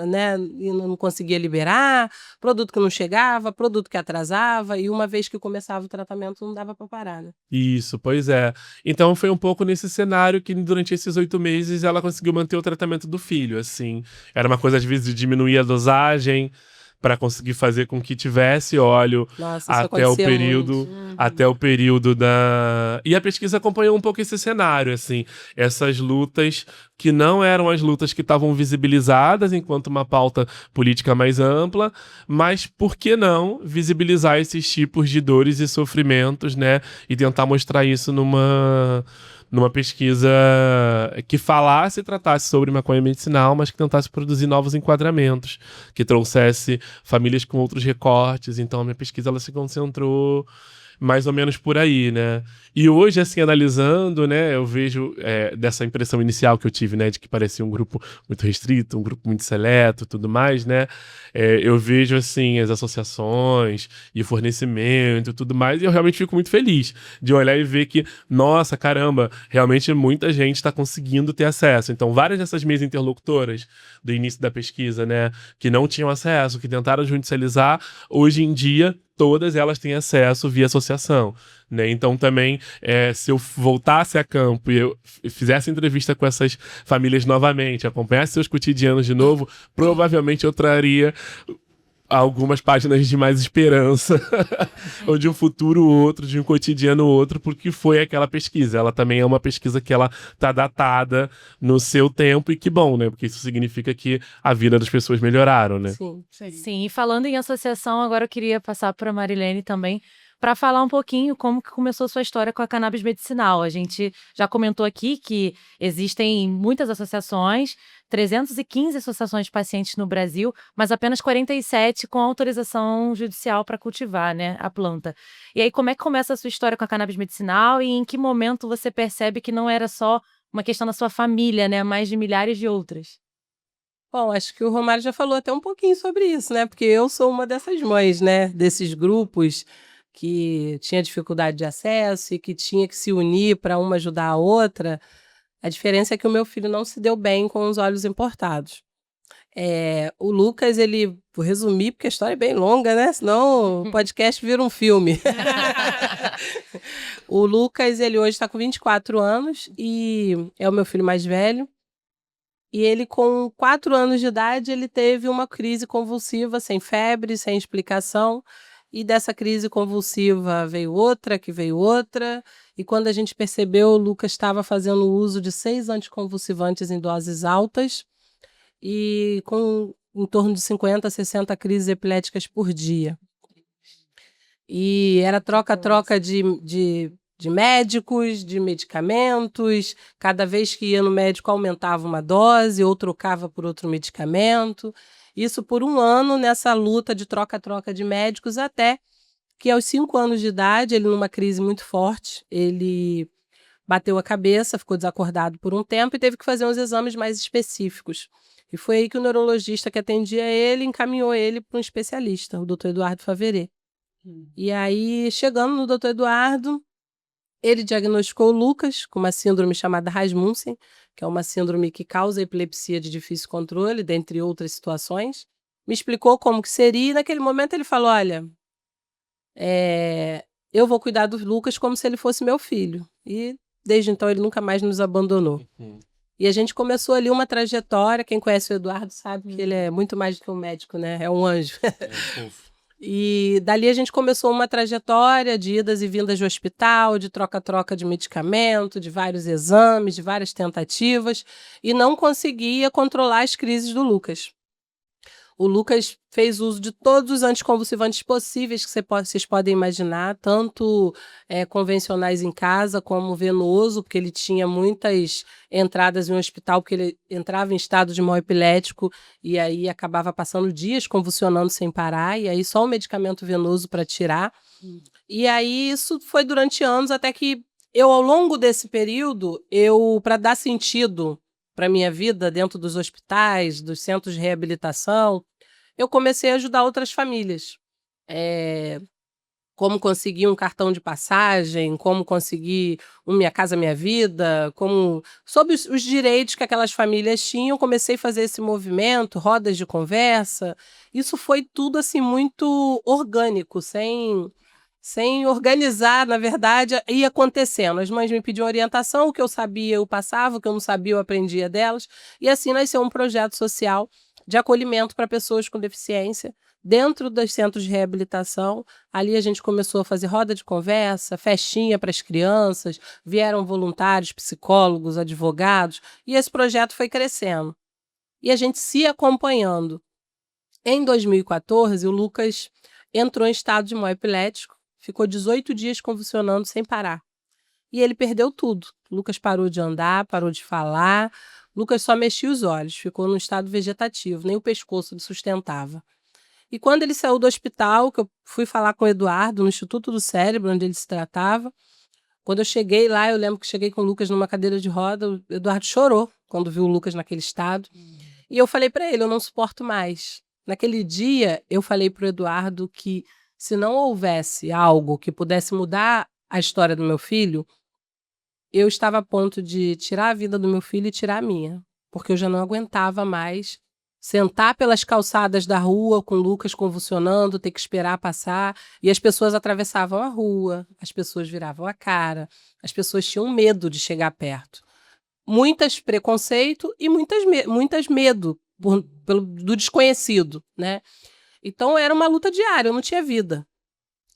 né, e não conseguia liberar, produto que não chegava, produto que atrasava, e uma vez que começava o tratamento não dava para parar, né? Isso, pois é. Então foi um pouco nesse cenário que durante esses 8 meses ela conseguiu manter o tratamento do filho, assim. Era uma coisa, às vezes, de diminuir a dosagem para conseguir fazer com que tivesse óleo Nossa, isso até o acontecia período, muito. até o período da... E a pesquisa acompanhou um pouco esse cenário, assim. Essas lutas que não eram as lutas que estavam visibilizadas enquanto uma pauta política mais ampla, mas por que não visibilizar esses tipos de dores e sofrimentos, né? E tentar mostrar isso numa pesquisa que falasse e tratasse sobre maconha medicinal, mas que tentasse produzir novos enquadramentos, que trouxesse famílias com outros recortes. Então a minha pesquisa ela se concentrou mais ou menos por aí, né? E hoje, assim, analisando, né, eu vejo dessa impressão inicial que eu tive, né, de que parecia um grupo muito restrito, um grupo muito seleto, tudo mais, né? Eu vejo, assim, as associações e o fornecimento e tudo mais, e eu realmente fico muito feliz de olhar e ver que, nossa, caramba, realmente muita gente está conseguindo ter acesso. Então, várias dessas minhas interlocutoras do início da pesquisa, né, que não tinham acesso, que tentaram judicializar, hoje em dia todas elas têm acesso via associação, né? Então também, se eu voltasse a campo e eu fizesse entrevista com essas famílias novamente, acompanhasse seus cotidianos de novo, provavelmente eu traria algumas páginas de mais esperança ou de um futuro outro, de um cotidiano outro, porque foi aquela pesquisa. Ela também é uma pesquisa que ela tá datada no seu tempo e que bom, né? Porque isso significa que a vida das pessoas melhoraram, né? Sim. Sim, e falando em associação, agora eu queria passar para a Marilene também para falar um pouquinho como que começou sua história com a cannabis medicinal. A gente já comentou aqui que existem muitas associações, 315 associações de pacientes no Brasil, mas apenas 47 com autorização judicial para cultivar, né, a planta. E aí, como é que começa a sua história com a cannabis medicinal e em que momento você percebe que não era só uma questão da sua família, né, mas de milhares de outras? Bom, acho que o Romário já falou até um pouquinho sobre isso, né? Porque eu sou uma dessas mães, né? Desses grupos que tinha dificuldade de acesso e que tinha que se unir para uma ajudar a outra. A diferença é que o meu filho não se deu bem com os óleos importados. O Lucas, ele, vou resumir, porque a história é bem longa, né? Senão o podcast vira um filme. O Lucas, ele hoje está com 24 anos e é o meu filho mais velho. E ele, com 4 anos de idade, ele teve uma crise convulsiva, sem febre, sem explicação. E dessa crise convulsiva veio outra, que veio outra. E quando a gente percebeu, o Lucas estava fazendo uso de 6 anticonvulsivantes em doses altas e com em torno de 50, 60 crises epiléticas por dia. E era troca-troca de médicos, de medicamentos. Cada vez que ia no médico aumentava uma dose ou trocava por outro medicamento. Isso por 1 ano nessa luta de troca-troca de médicos, até que aos 5 anos de idade, ele numa crise muito forte, ele bateu a cabeça, ficou desacordado por um tempo e teve que fazer uns exames mais específicos. E foi aí que o neurologista que atendia ele encaminhou ele para um especialista, o Dr. Eduardo Faverê. E aí, chegando no Dr. Eduardo, ele diagnosticou o Lucas com uma síndrome chamada Rasmussen, que é uma síndrome que causa epilepsia de difícil controle, dentre outras situações. Me explicou como que seria e naquele momento ele falou, olha, eu vou cuidar do Lucas como se ele fosse meu filho. E desde então ele nunca mais nos abandonou. E a gente começou ali uma trajetória, quem conhece o Eduardo sabe que ele é muito mais do que um médico, né? É um anjo. E dali a gente começou uma trajetória de idas e vindas de hospital, de troca-troca de medicamento, de vários exames, de várias tentativas, e não conseguia controlar as crises do Lucas. O Lucas fez uso de todos os anticonvulsivantes possíveis que vocês podem imaginar, tanto convencionais em casa como venoso, porque ele tinha muitas entradas em um hospital, porque ele entrava em estado de mal epilético e aí acabava passando dias convulsionando sem parar, e aí só o medicamento venoso para tirar. E aí isso foi durante anos, até que eu, ao longo desse período, para dar sentido para a minha vida dentro dos hospitais, dos centros de reabilitação, eu comecei a ajudar outras famílias. como conseguir um cartão de passagem, como conseguir um Minha Casa Minha Vida, sobre os direitos que aquelas famílias tinham. Comecei a fazer esse movimento, rodas de conversa. Isso foi tudo assim muito orgânico, sem organizar, na verdade, ia acontecendo. As mães me pediam orientação, o que eu sabia eu passava, o que eu não sabia eu aprendia delas. E assim nasceu um projeto social de acolhimento para pessoas com deficiência, dentro dos centros de reabilitação. Ali a gente começou a fazer roda de conversa, festinha para as crianças, vieram voluntários, psicólogos, advogados, e esse projeto foi crescendo. E a gente se acompanhando. Em 2014, o Lucas entrou em estado de mal epilético, ficou 18 dias convulsionando sem parar. E ele perdeu tudo. O Lucas parou de andar, parou de falar. O Lucas só mexia os olhos, ficou num estado vegetativo, nem o pescoço ele sustentava. E quando ele saiu do hospital, que eu fui falar com o Eduardo, no Instituto do Cérebro, onde ele se tratava, quando eu cheguei lá, eu lembro que cheguei com o Lucas numa cadeira de roda, o Eduardo chorou quando viu o Lucas naquele estado. E eu falei para ele, eu não suporto mais. Naquele dia, eu falei para o Eduardo que se não houvesse algo que pudesse mudar a história do meu filho, eu estava a ponto de tirar a vida do meu filho e tirar a minha, porque eu já não aguentava mais sentar pelas calçadas da rua com o Lucas convulsionando, ter que esperar passar, e as pessoas atravessavam a rua, as pessoas viravam a cara, as pessoas tinham medo de chegar perto. Muitas preconceito e muitas medo do desconhecido, né? Então era uma luta diária, eu não tinha vida.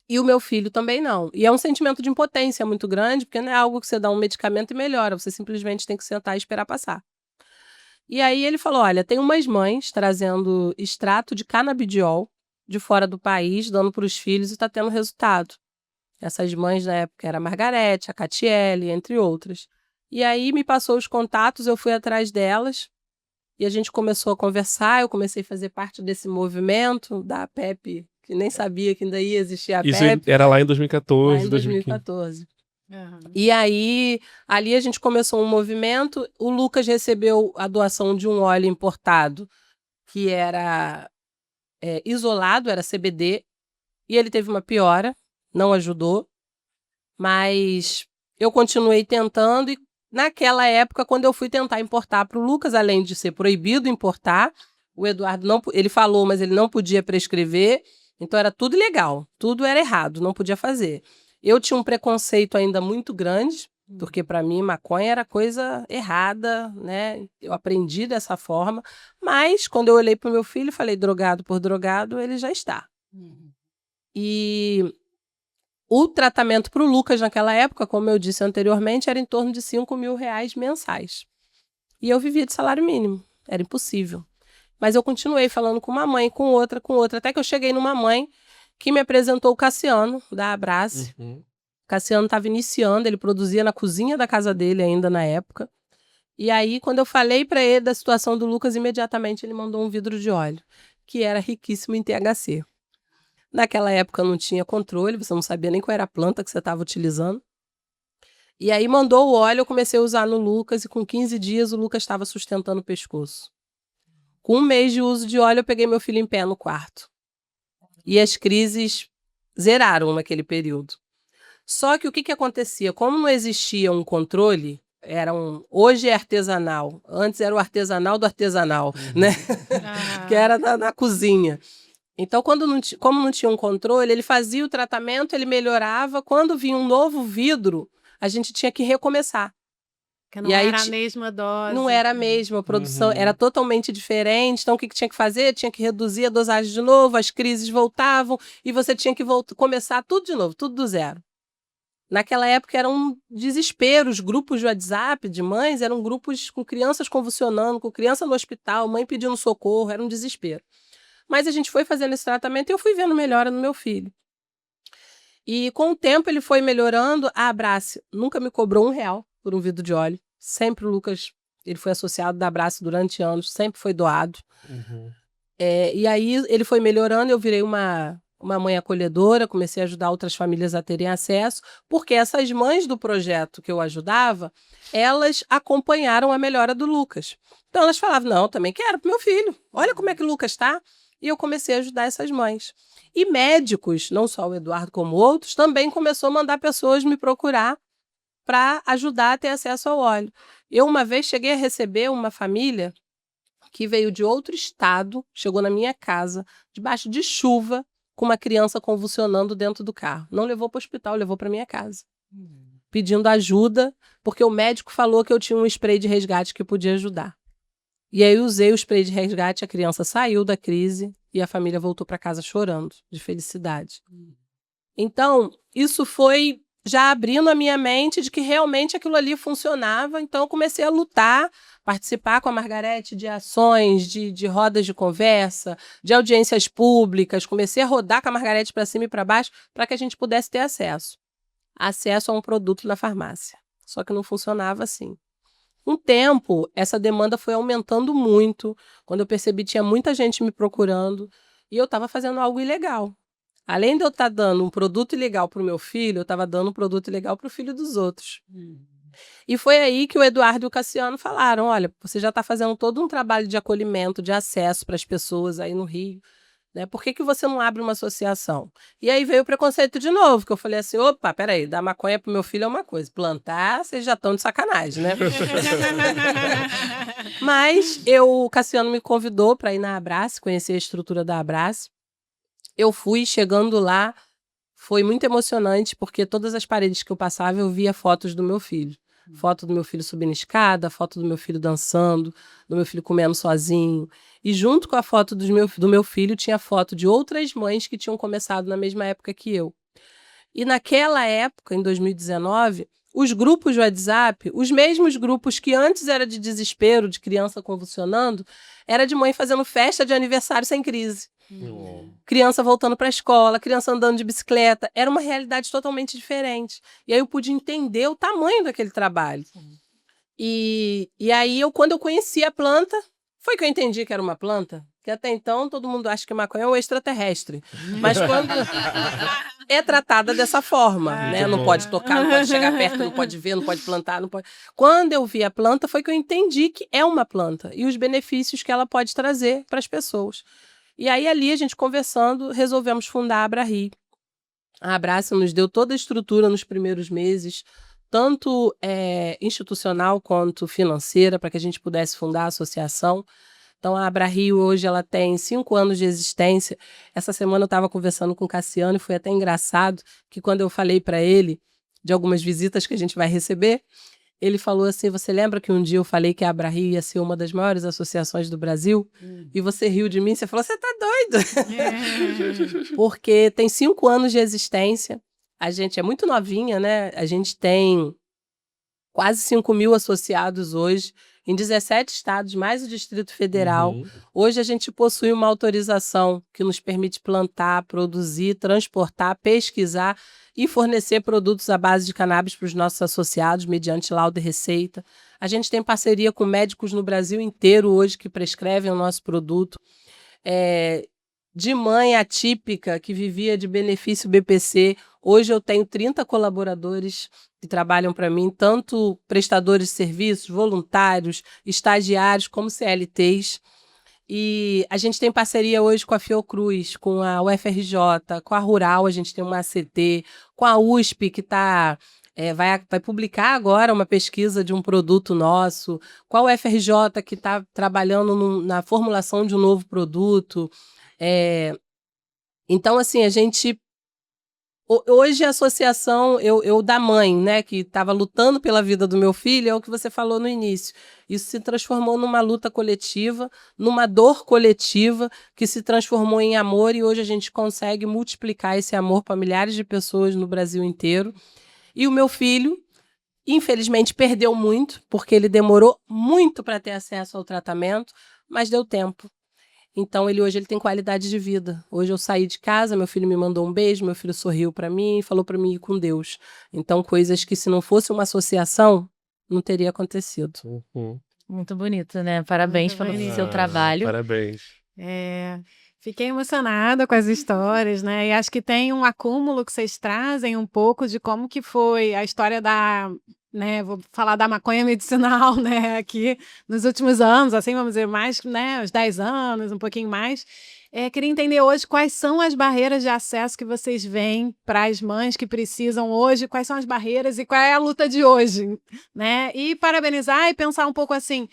E o meu filho também não. E é um sentimento de impotência muito grande, porque não é algo que você dá um medicamento e melhora, você simplesmente tem que sentar e esperar passar. E aí ele falou, olha, tem umas mães trazendo extrato de canabidiol de fora do país, dando para os filhos e está tendo resultado. Essas mães na época era a Margarete, a Catiele, entre outras. E aí me passou os contatos, eu fui atrás delas e a gente começou a conversar, eu comecei a fazer parte desse movimento da PEP, que nem sabia que ainda ia existir a Isso PEP. era lá em 2014, Lá em 2014. Uhum. E aí, ali a gente começou um movimento, o Lucas recebeu a doação de um óleo importado, que era isolado, era CBD, e ele teve uma piora, não ajudou, mas eu continuei tentando, e naquela época, quando eu fui tentar importar para o Lucas, além de ser proibido importar, o Eduardo não, ele falou, mas ele não podia prescrever, então era tudo ilegal, tudo era errado, não podia fazer. Eu tinha um preconceito ainda muito grande, porque para mim maconha era coisa errada, né? Eu aprendi dessa forma, mas quando eu olhei para o meu filho e falei drogado por drogado, ele já está. E o tratamento para o Lucas naquela época, como eu disse anteriormente, era em torno de R$5.000 mensais. E eu vivia de salário mínimo, era impossível. Mas eu continuei falando com uma mãe, com outra, até que eu cheguei numa mãe que me apresentou o Cassiano, da Abrace. Uhum. O Cassiano estava iniciando, ele produzia na cozinha da casa dele ainda na época. E aí, quando eu falei para ele da situação do Lucas, imediatamente ele mandou um vidro de óleo, que era riquíssimo em THC. Naquela época não tinha controle, você não sabia nem qual era a planta que você estava utilizando. E aí mandou o óleo, eu comecei a usar no Lucas, e com 15 dias o Lucas estava sustentando o pescoço. Com 1 mês de uso de óleo, eu peguei meu filho em pé no quarto. E as crises zeraram naquele período. Só que o que acontecia? Como não existia um controle, hoje é artesanal, antes era o artesanal do artesanal, né? Que era na cozinha. Então, como não tinha um controle, ele fazia o tratamento, ele melhorava. Quando vinha um novo vidro, a gente tinha que recomeçar. Que não era a mesma dose. Não era a mesma, a produção era totalmente diferente. Então, o que tinha que fazer? Tinha que reduzir a dosagem de novo, as crises voltavam, e você tinha que começar tudo de novo, tudo do zero. Naquela época era um desespero, os grupos de WhatsApp de mães eram grupos com crianças convulsionando, com criança no hospital, mãe pedindo socorro, era um desespero. Mas a gente foi fazendo esse tratamento e eu fui vendo melhora no meu filho. E com o tempo ele foi melhorando. A Abrace nunca me cobrou R$1 por um vidro de óleo. Sempre o Lucas, ele foi associado da Abrace durante anos, sempre foi doado. E aí ele foi melhorando, eu virei uma mãe acolhedora, comecei a ajudar outras famílias a terem acesso, porque essas mães do projeto que eu ajudava, elas acompanharam a melhora do Lucas. Então elas falavam, não, eu também quero pro meu filho. Olha como é que o Lucas está. E eu comecei a ajudar essas mães. E médicos, não só o Eduardo como outros, também começou a mandar pessoas me procurar para ajudar a ter acesso ao óleo. Eu uma vez cheguei a receber uma família que veio de outro estado, chegou na minha casa, debaixo de chuva, com uma criança convulsionando dentro do carro. Não levou para o hospital, levou para minha casa. Pedindo ajuda, porque o médico falou que eu tinha um spray de resgate que podia ajudar. E aí eu usei o spray de resgate, a criança saiu da crise e a família voltou para casa chorando, de felicidade. Então, isso foi já abrindo a minha mente de que realmente aquilo ali funcionava. Então, eu comecei a lutar, participar com a Margarete de ações, de rodas de conversa, de audiências públicas. Comecei a rodar com a Margarete para cima e para baixo para que a gente pudesse ter acesso a um produto na farmácia. Só que não funcionava assim. Com o tempo, essa demanda foi aumentando muito. Quando eu percebi, tinha muita gente me procurando e eu estava fazendo algo ilegal. Além de eu estar dando um produto ilegal para o meu filho, eu estava dando um produto ilegal para o filho dos outros. E foi aí que o Eduardo e o Cassiano falaram, olha, você já está fazendo todo um trabalho de acolhimento, de acesso para as pessoas aí no Rio, né? Por que você não abre uma associação? E aí veio o preconceito de novo, que eu falei assim, opa, peraí, dar maconha pro meu filho é uma coisa, plantar, vocês já estão de sacanagem, né? Mas o Cassiano me convidou para ir na Abrace, conhecer a estrutura da Abrace. Eu fui, chegando lá, foi muito emocionante, porque todas as paredes que eu passava, eu via fotos do meu filho. Foto do meu filho subindo escada, foto do meu filho dançando, do meu filho comendo sozinho. E junto com a foto do meu filho, tinha foto de outras mães que tinham começado na mesma época que eu. E naquela época, em 2019, os grupos de WhatsApp, os mesmos grupos que antes era de desespero, de criança convulsionando, era de mãe fazendo festa de aniversário sem crise. Criança voltando para a escola, criança andando de bicicleta. Era uma realidade totalmente diferente. E aí eu pude entender o tamanho daquele trabalho. E aí, quando eu conheci a planta, foi que eu entendi que era uma planta. Que até então todo mundo acha que maconha é um extraterrestre. Mas quando é tratada dessa forma, né? Não pode tocar, não pode chegar perto, não pode ver, não pode plantar, não pode. Quando eu vi a planta, foi que eu entendi que é uma planta e os benefícios que ela pode trazer para as pessoas. E aí, ali, a gente conversando, resolvemos fundar a Abrahi. A Abrace nos deu toda a estrutura nos primeiros meses, tanto institucional quanto financeira, para que a gente pudesse fundar a associação. Então, a Abrahi hoje ela tem 5 anos de existência. Essa semana eu estava conversando com o Cassiano e foi até engraçado que quando eu falei para ele de algumas visitas que a gente vai receber, ele falou assim, você lembra que um dia eu falei que a Abrahi ia ser uma das maiores associações do Brasil? E você riu de mim, você falou, você tá doido? Porque tem 5 anos de existência, a gente é muito novinha, né? A gente tem quase 5.000 associados hoje, em 17 estados, mais o Distrito Federal. Hoje a gente possui uma autorização que nos permite plantar, produzir, transportar, pesquisar e fornecer produtos à base de cannabis para os nossos associados, mediante laudo e receita. A gente tem parceria com médicos no Brasil inteiro hoje que prescrevem o nosso produto. De mãe atípica que vivia de benefício BPC, hoje eu tenho 30 colaboradores que trabalham para mim, tanto prestadores de serviços, voluntários, estagiários, como CLTs. E a gente tem parceria hoje com a Fiocruz, com a UFRJ, com a Rural, a gente tem uma ACT, com a USP, que vai publicar agora uma pesquisa de um produto nosso, com a UFRJ, que está trabalhando na formulação de um novo produto. Então, assim, a gente... Hoje a associação, eu da mãe, né, que estava lutando pela vida do meu filho, é o que você falou no início. Isso se transformou numa luta coletiva, numa dor coletiva, que se transformou em amor e hoje a gente consegue multiplicar esse amor para milhares de pessoas no Brasil inteiro. E o meu filho, infelizmente, perdeu muito, porque ele demorou muito para ter acesso ao tratamento, mas deu tempo. Então, hoje ele tem qualidade de vida. Hoje eu saí de casa, meu filho me mandou um beijo, meu filho sorriu para mim e falou para mim ir com Deus. Então, coisas que se não fosse uma associação, não teria acontecido. Muito bonito, né? Parabéns pelo seu trabalho. Parabéns. Fiquei emocionada com as histórias, né? E acho que tem um acúmulo que vocês trazem um pouco de como que foi a história né, vou falar da maconha medicinal, né, aqui nos últimos anos, assim, vamos dizer, mais, né, uns 10 anos, um pouquinho mais. Queria entender hoje quais são as barreiras de acesso que vocês veem para as mães que precisam hoje, quais são as barreiras e qual é a luta de hoje, né? E parabenizar e pensar um pouco assim,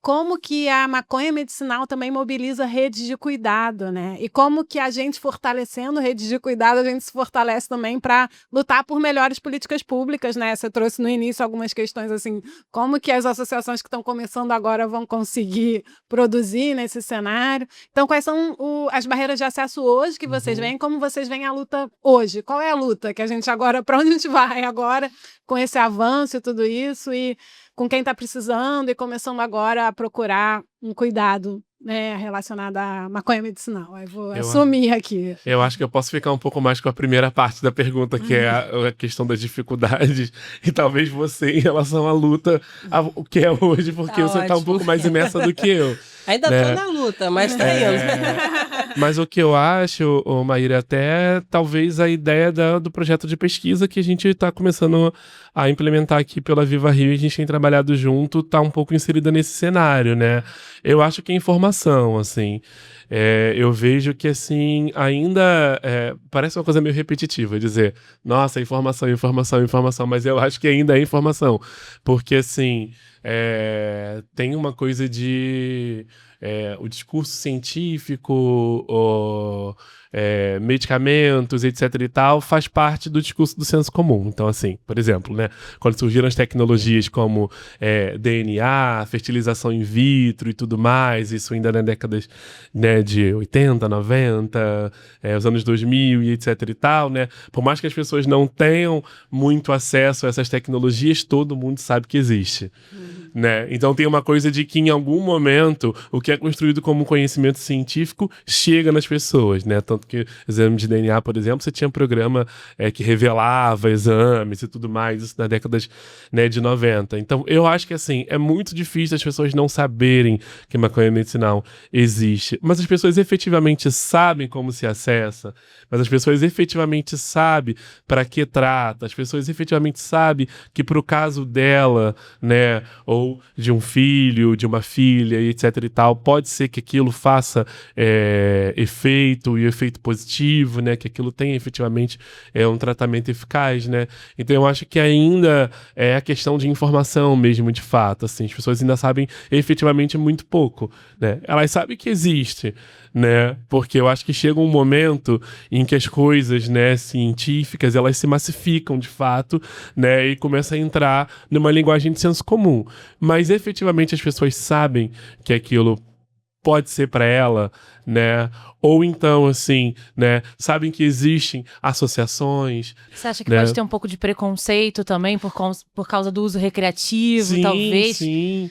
como que a maconha medicinal também mobiliza redes de cuidado, né? E como que a gente fortalecendo redes de cuidado, a gente se fortalece também para lutar por melhores políticas públicas, né? Você trouxe no início algumas questões assim, como que as associações que estão começando agora vão conseguir produzir nesse cenário. Então, quais são as barreiras de acesso hoje que vocês veem? Como vocês veem a luta hoje? Qual é a luta que a gente agora, para onde a gente vai agora com esse avanço e tudo isso? E com quem está precisando e começando agora a procurar um cuidado, né, relacionado à maconha medicinal. Aí vou assumir aqui. Eu acho que eu posso ficar um pouco mais com a primeira parte da pergunta, que é a questão das dificuldades, e talvez você em relação à luta, o que é hoje, porque você está um pouco mais imersa do que eu. Ainda tô na luta, mas tá indo. Mas o que eu acho, Maíra, até talvez a ideia do projeto de pesquisa que a gente está começando a implementar aqui pela Viva Rio, e a gente tem trabalhado junto, tá um pouco inserida nesse cenário, né? Eu acho que é informação, assim. Eu vejo que, assim, ainda parece uma coisa meio repetitiva, dizer, nossa, informação, informação, informação, mas eu acho que ainda é informação. Porque, assim, tem uma coisa de... o discurso científico, medicamentos, etc e tal, faz parte do discurso do senso comum. Então, assim, por exemplo, né, quando surgiram as tecnologias como DNA, fertilização in vitro e tudo mais, isso ainda nas décadas, né, de 80, 90, os anos 2000 e etc e tal, né, por mais que as pessoas não tenham muito acesso a essas tecnologias, todo mundo sabe que existe. Né? Então tem uma coisa de que em algum momento o que é construído como conhecimento científico chega nas pessoas, né? Tanto que exame de DNA, por exemplo, você tinha um programa que revelava exames e tudo mais, isso na década de 90. Então eu acho que assim, é muito difícil as pessoas não saberem que maconha medicinal existe, mas as pessoas efetivamente sabem como se acessa, mas as pessoas efetivamente sabem para que trata, as pessoas efetivamente sabem que pro caso dela, né, ou de um filho, de uma filha, etc e tal, pode ser que aquilo faça efeito e efeito positivo, né, que aquilo tenha efetivamente um tratamento eficaz, né, então eu acho que ainda é a questão de informação mesmo, de fato, assim, as pessoas ainda sabem efetivamente muito pouco, né, elas sabem que existe, né, porque eu acho que chega um momento em que as coisas, né, científicas, elas se massificam de fato, né, e começam a entrar numa linguagem de senso comum, mas efetivamente as pessoas sabem que aquilo pode ser para ela, né? Ou então, assim, né? Sabem que existem associações. Você acha que né? pode ter um pouco de preconceito também por causa do uso recreativo, sim, talvez? Sim.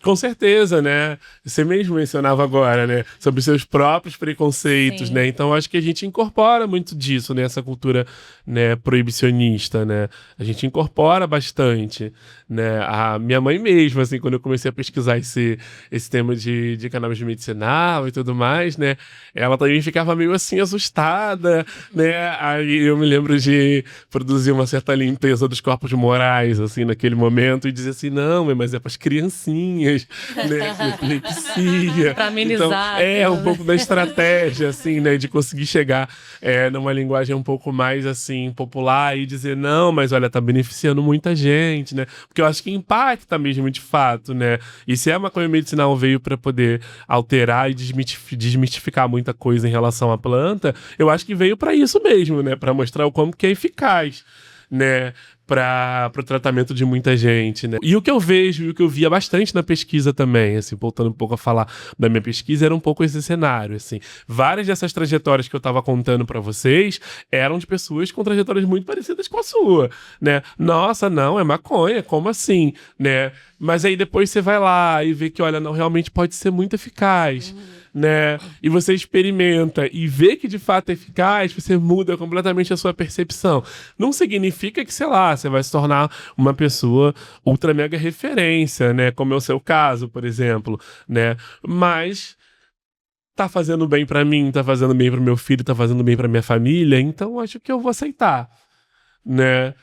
Com certeza, né? Você mesmo mencionava agora, né? Sobre seus próprios preconceitos, Sim. né? Então, acho que a gente incorpora muito disso, né? Essa cultura, né, proibicionista, né? A gente incorpora bastante, né? A minha mãe mesmo, assim, quando eu comecei a pesquisar esse tema de cannabis medicinal e tudo mais, né? Ela também ficava meio, assim, assustada, né? Aí eu me lembro de produzir uma certa limpeza dos corpos morais, assim, naquele momento e dizer assim, não, mas é para as criancinhas, né, com epilepsia. Pra amenizar. Então, um pouco da estratégia, assim, né, de conseguir chegar numa linguagem um pouco mais, assim, popular e dizer, não, mas olha, tá beneficiando muita gente, né, porque eu acho que impacta mesmo, de fato, né, e se a maconha medicinal veio para poder alterar e desmistificar muita coisa em relação à planta, eu acho que veio para isso mesmo, né, para mostrar o como que é eficaz, né, para o tratamento de muita gente, né? E o que eu vejo e o que eu via bastante na pesquisa também, assim, voltando um pouco a falar da minha pesquisa, era um pouco esse cenário, assim. Várias dessas trajetórias que eu estava contando para vocês eram de pessoas com trajetórias muito parecidas com a sua, né? Nossa, não, é maconha, como assim, né? Mas aí depois você vai lá e vê que, olha, não, realmente pode ser muito eficaz, né? E você experimenta e vê que de fato é eficaz, você muda completamente a sua percepção. Não significa que, sei lá, você vai se tornar uma pessoa ultra mega referência, né? Como é o seu caso, por exemplo, né? Mas tá fazendo bem pra mim, tá fazendo bem pro meu filho, tá fazendo bem pra minha família, então acho que eu vou aceitar, né?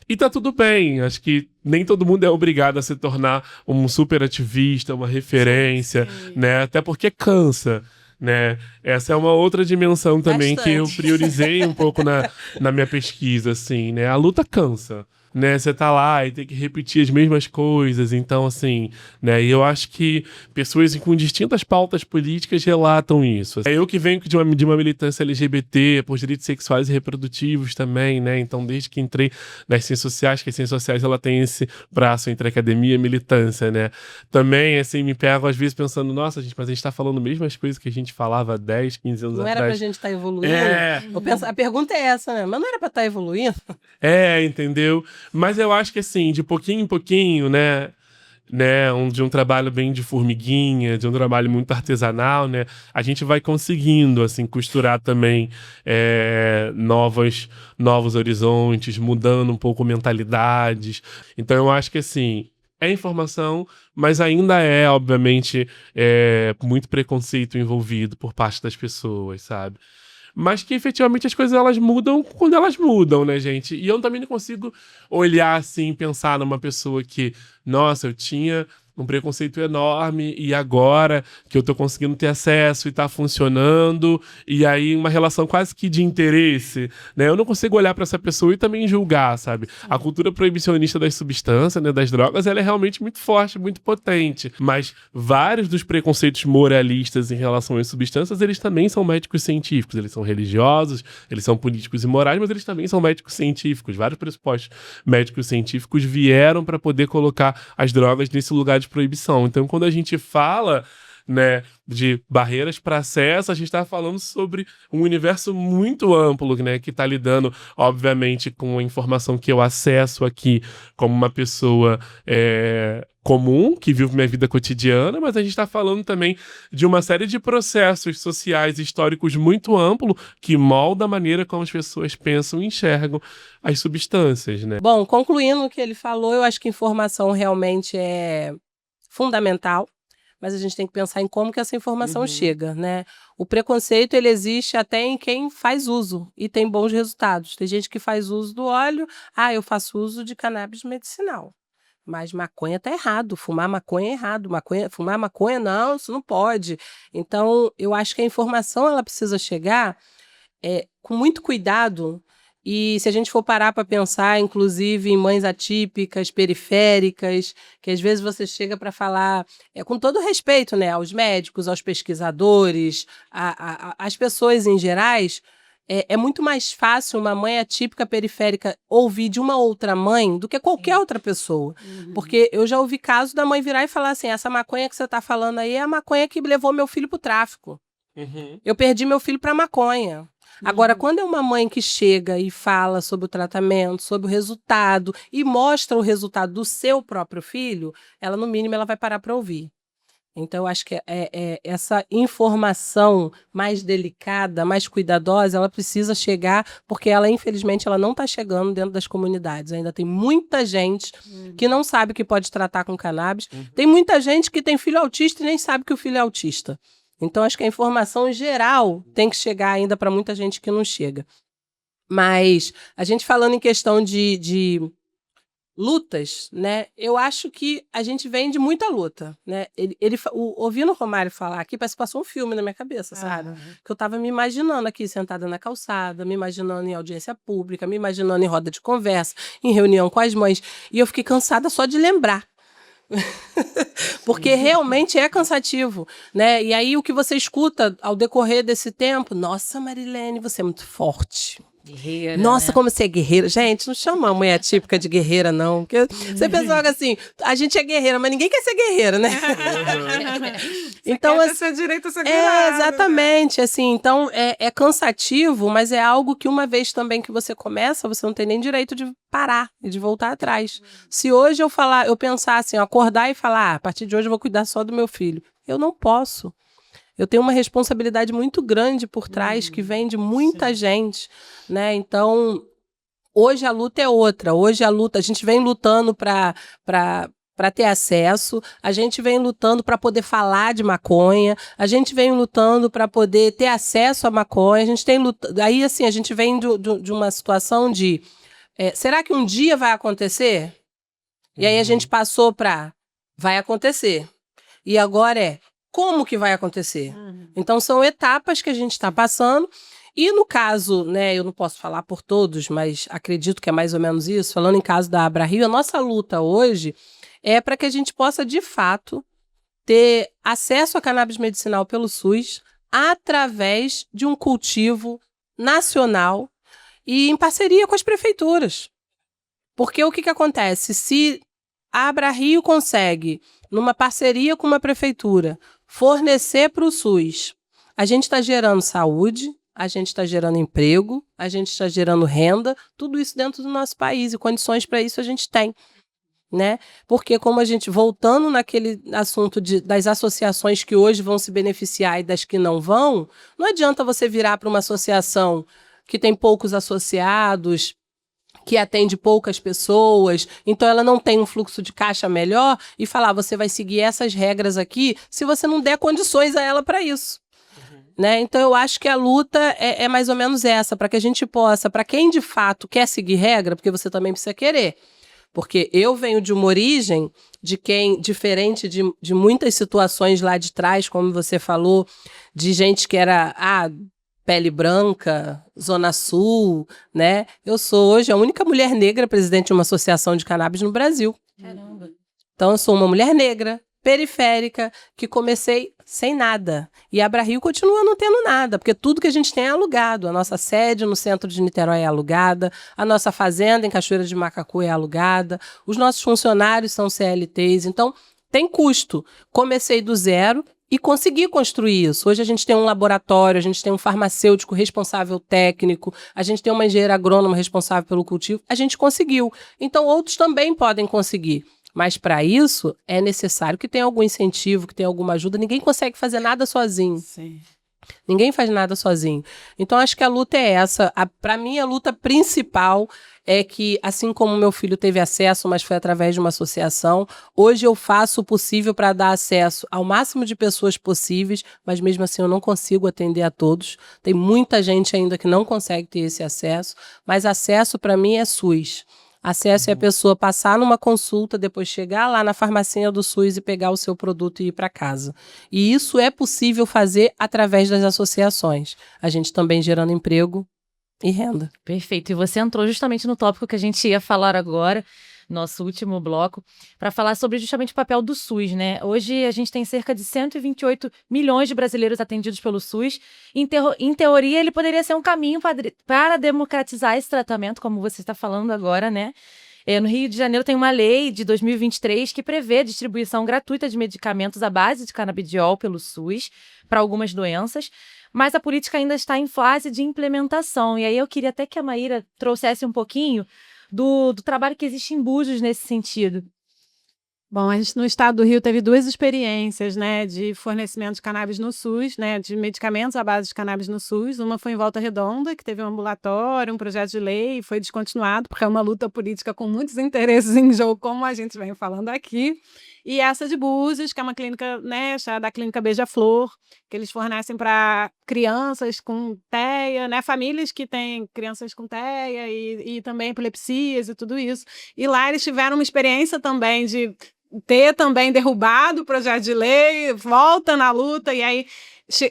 E tá tudo bem, acho que nem todo mundo é obrigado a se tornar um super ativista, uma referência, Sim. né? Até porque cansa, né? Essa é uma outra dimensão também que eu Bastante. priorizei um pouco na minha pesquisa, assim, né? A luta cansa, né? Você tá lá e tem que repetir as mesmas coisas, então, assim, né? E eu acho que pessoas com distintas pautas políticas relatam isso. Eu que venho de uma militância LGBT, por direitos sexuais e reprodutivos também, né? Então, desde que entrei nas ciências sociais, que as ciências sociais, ela tem esse braço entre academia e militância, né? Também, assim, me pego às vezes pensando, nossa, gente, mas a gente tá falando as mesmas coisas que a gente falava há 10, 15 anos Não atrás. era pra gente estar evoluindo? É. A pergunta é essa, né? Mas não era pra estar evoluindo? Entendeu? Mas eu acho que, assim, de pouquinho em pouquinho, né? De um trabalho bem de formiguinha, de um trabalho muito artesanal, né? A gente vai conseguindo, assim, costurar também novos horizontes, mudando um pouco mentalidades. Então eu acho que, assim, é informação, mas ainda obviamente, muito preconceito envolvido por parte das pessoas, sabe? Mas que efetivamente as coisas elas mudam quando elas mudam, né, gente? E eu também não consigo olhar assim, pensar numa pessoa que, nossa, eu tinha um preconceito enorme e agora que eu tô conseguindo ter acesso e tá funcionando, e aí uma relação quase que de interesse, né? Eu não consigo olhar pra essa pessoa e também julgar, sabe? A cultura proibicionista das substâncias, né, das drogas, ela é realmente muito forte, muito potente, mas vários dos preconceitos moralistas em relação às substâncias, eles também são médicos científicos, eles são religiosos, eles são políticos e morais, mas eles também são médicos científicos. Vários pressupostos médicos científicos vieram para poder colocar as drogas nesse lugar de proibição. Então, quando a gente fala, né, de barreiras para acesso, a gente está falando sobre um universo muito amplo, né, que está lidando, obviamente, com a informação que eu acesso aqui como uma pessoa comum, que vive minha vida cotidiana, mas a gente está falando também de uma série de processos sociais e históricos muito amplos que moldam a maneira como as pessoas pensam e enxergam as substâncias, né? Bom, concluindo o que ele falou, eu acho que informação realmente é fundamental, mas a gente tem que pensar em como que essa informação chega, né? O preconceito, ele existe até em quem faz uso e tem bons resultados. Tem gente que faz uso do óleo, eu faço uso de cannabis medicinal. Mas maconha tá errado, fumar maconha é errado, fumar maconha não, isso não pode. Então, eu acho que a informação ela precisa chegar com muito cuidado. E se a gente for parar para pensar, inclusive, em mães atípicas, periféricas, que às vezes você chega para falar, com todo respeito, né, aos médicos, aos pesquisadores, às pessoas em gerais, é muito mais fácil uma mãe atípica periférica ouvir de uma outra mãe do que qualquer outra pessoa. Porque eu já ouvi caso da mãe virar e falar assim, essa maconha que você está falando aí é a maconha que levou meu filho para o tráfico. Eu perdi meu filho para maconha. Agora, quando é uma mãe que chega e fala sobre o tratamento, sobre o resultado, e mostra o resultado do seu próprio filho, ela, no mínimo, ela vai parar para ouvir. Então, eu acho que essa informação mais delicada, mais cuidadosa, ela precisa chegar, porque ela, infelizmente, ela não está chegando dentro das comunidades. Ainda tem muita gente que não sabe que pode tratar com cannabis. Tem muita gente que tem filho autista e nem sabe que o filho é autista. Então, acho que a informação geral tem que chegar ainda para muita gente que não chega. Mas, a gente falando em questão de lutas, né? Eu acho que a gente vem de muita luta, né? Ouvindo o Romário falar aqui, parece que passou um filme na minha cabeça, sabe? Que eu estava me imaginando aqui, sentada na calçada, me imaginando em audiência pública, me imaginando em roda de conversa, em reunião com as mães. E eu fiquei cansada só de lembrar. Porque realmente é cansativo, né? E aí o que você escuta ao decorrer desse tempo, nossa, Marilene, você é muito forte. Guerreira, nossa, né? como você é guerreira. Gente, não chama a mulher típica de guerreira, não. Porque você pensa assim, a gente é guerreira, mas ninguém quer ser guerreira, né? Então, quer ter seu direito a ser guerreira. Exatamente, assim, então é cansativo, mas é algo que uma vez também que você começa, você não tem nem direito de parar e de voltar atrás. Se hoje eu pensar assim, acordar e falar, a partir de hoje eu vou cuidar só do meu filho, eu não posso. Eu tenho uma responsabilidade muito grande por trás que vem de muita gente, né? Então, hoje a luta é outra. Hoje a gente vem lutando para ter acesso, a gente vem lutando para poder falar de maconha, a gente vem lutando para poder ter acesso à maconha, a gente tem aí assim, a gente vem de uma situação de será que um dia vai acontecer? E aí a gente passou para vai acontecer. E agora como que vai acontecer. Então, são etapas que a gente está passando. E no caso, né, eu não posso falar por todos, mas acredito que é mais ou menos isso, falando em caso da AbraRio, a nossa luta hoje é para que a gente possa, de fato, ter acesso a cannabis medicinal pelo SUS através de um cultivo nacional e em parceria com as prefeituras. Porque o que acontece? Se a AbraRio consegue, numa parceria com uma prefeitura, fornecer para o SUS, a gente está gerando saúde, a gente está gerando emprego, a gente está gerando renda, tudo isso dentro do nosso país, e condições para isso a gente tem. Né? Porque como a gente, voltando naquele assunto das associações que hoje vão se beneficiar e das que não vão, não adianta você virar para uma associação que tem poucos associados, que atende poucas pessoas, então ela não tem um fluxo de caixa melhor, e falar, você vai seguir essas regras aqui, se você não der condições a ela para isso. Né? Então, eu acho que a luta é mais ou menos essa, para que a gente possa, para quem de fato quer seguir regra, porque você também precisa querer. Porque eu venho de uma origem de quem, diferente de muitas situações lá de trás, como você falou, de gente que era pele branca, Zona Sul, né? Eu sou hoje a única mulher negra presidente de uma associação de cannabis no Brasil. Caramba. Então, eu sou uma mulher negra, periférica, que comecei sem nada. E a AbraRio continua não tendo nada, porque tudo que a gente tem é alugado. A nossa sede no centro de Niterói é alugada, a nossa fazenda em Cachoeira de Macacu é alugada, os nossos funcionários são CLTs, então tem custo. Comecei do zero e consegui construir isso. Hoje a gente tem um laboratório, a gente tem um farmacêutico responsável técnico, a gente tem uma engenheira agrônoma responsável pelo cultivo, a gente conseguiu. Então outros também podem conseguir. Mas para isso é necessário que tenha algum incentivo, que tenha alguma ajuda. Ninguém consegue fazer nada sozinho. Sim. Ninguém faz nada sozinho. Então acho que a luta é essa. Para mim a luta principal é que, assim como meu filho teve acesso, mas foi através de uma associação, hoje eu faço o possível para dar acesso ao máximo de pessoas possíveis, mas mesmo assim eu não consigo atender a todos. Tem muita gente ainda que não consegue ter esse acesso, mas acesso para mim é SUS. Acesso é a pessoa passar numa consulta, depois chegar lá na farmacinha do SUS e pegar o seu produto e ir para casa. E isso é possível fazer através das associações. A gente também gerando emprego e renda. Perfeito. E você entrou justamente no tópico que a gente ia falar agora, nosso último bloco, para falar sobre justamente o papel do SUS, né? Hoje a gente tem cerca de 128 milhões de brasileiros atendidos pelo SUS. Em teoria, ele poderia ser um caminho para democratizar esse tratamento, como você está falando agora, né? No Rio de Janeiro tem uma lei de 2023 que prevê a distribuição gratuita de medicamentos à base de canabidiol pelo SUS para algumas doenças, mas a política ainda está em fase de implementação. E aí eu queria até que a Maíra trouxesse um pouquinho do trabalho que existe em Búzios nesse sentido. Bom, a gente no estado do Rio teve 2 experiências, né, de fornecimento de cannabis no SUS, né, de medicamentos à base de cannabis no SUS. Uma foi em Volta Redonda, que teve um ambulatório, um projeto de lei, e foi descontinuado, porque é uma luta política com muitos interesses em jogo, como a gente vem falando aqui. E essa de Búzios, que é uma clínica, né, da clínica Beija-Flor, que eles fornecem para crianças com TEA, né, famílias que têm crianças com TEA e também epilepsias e tudo isso. E lá eles tiveram uma experiência também de ter também derrubado o projeto de lei, volta na luta, e aí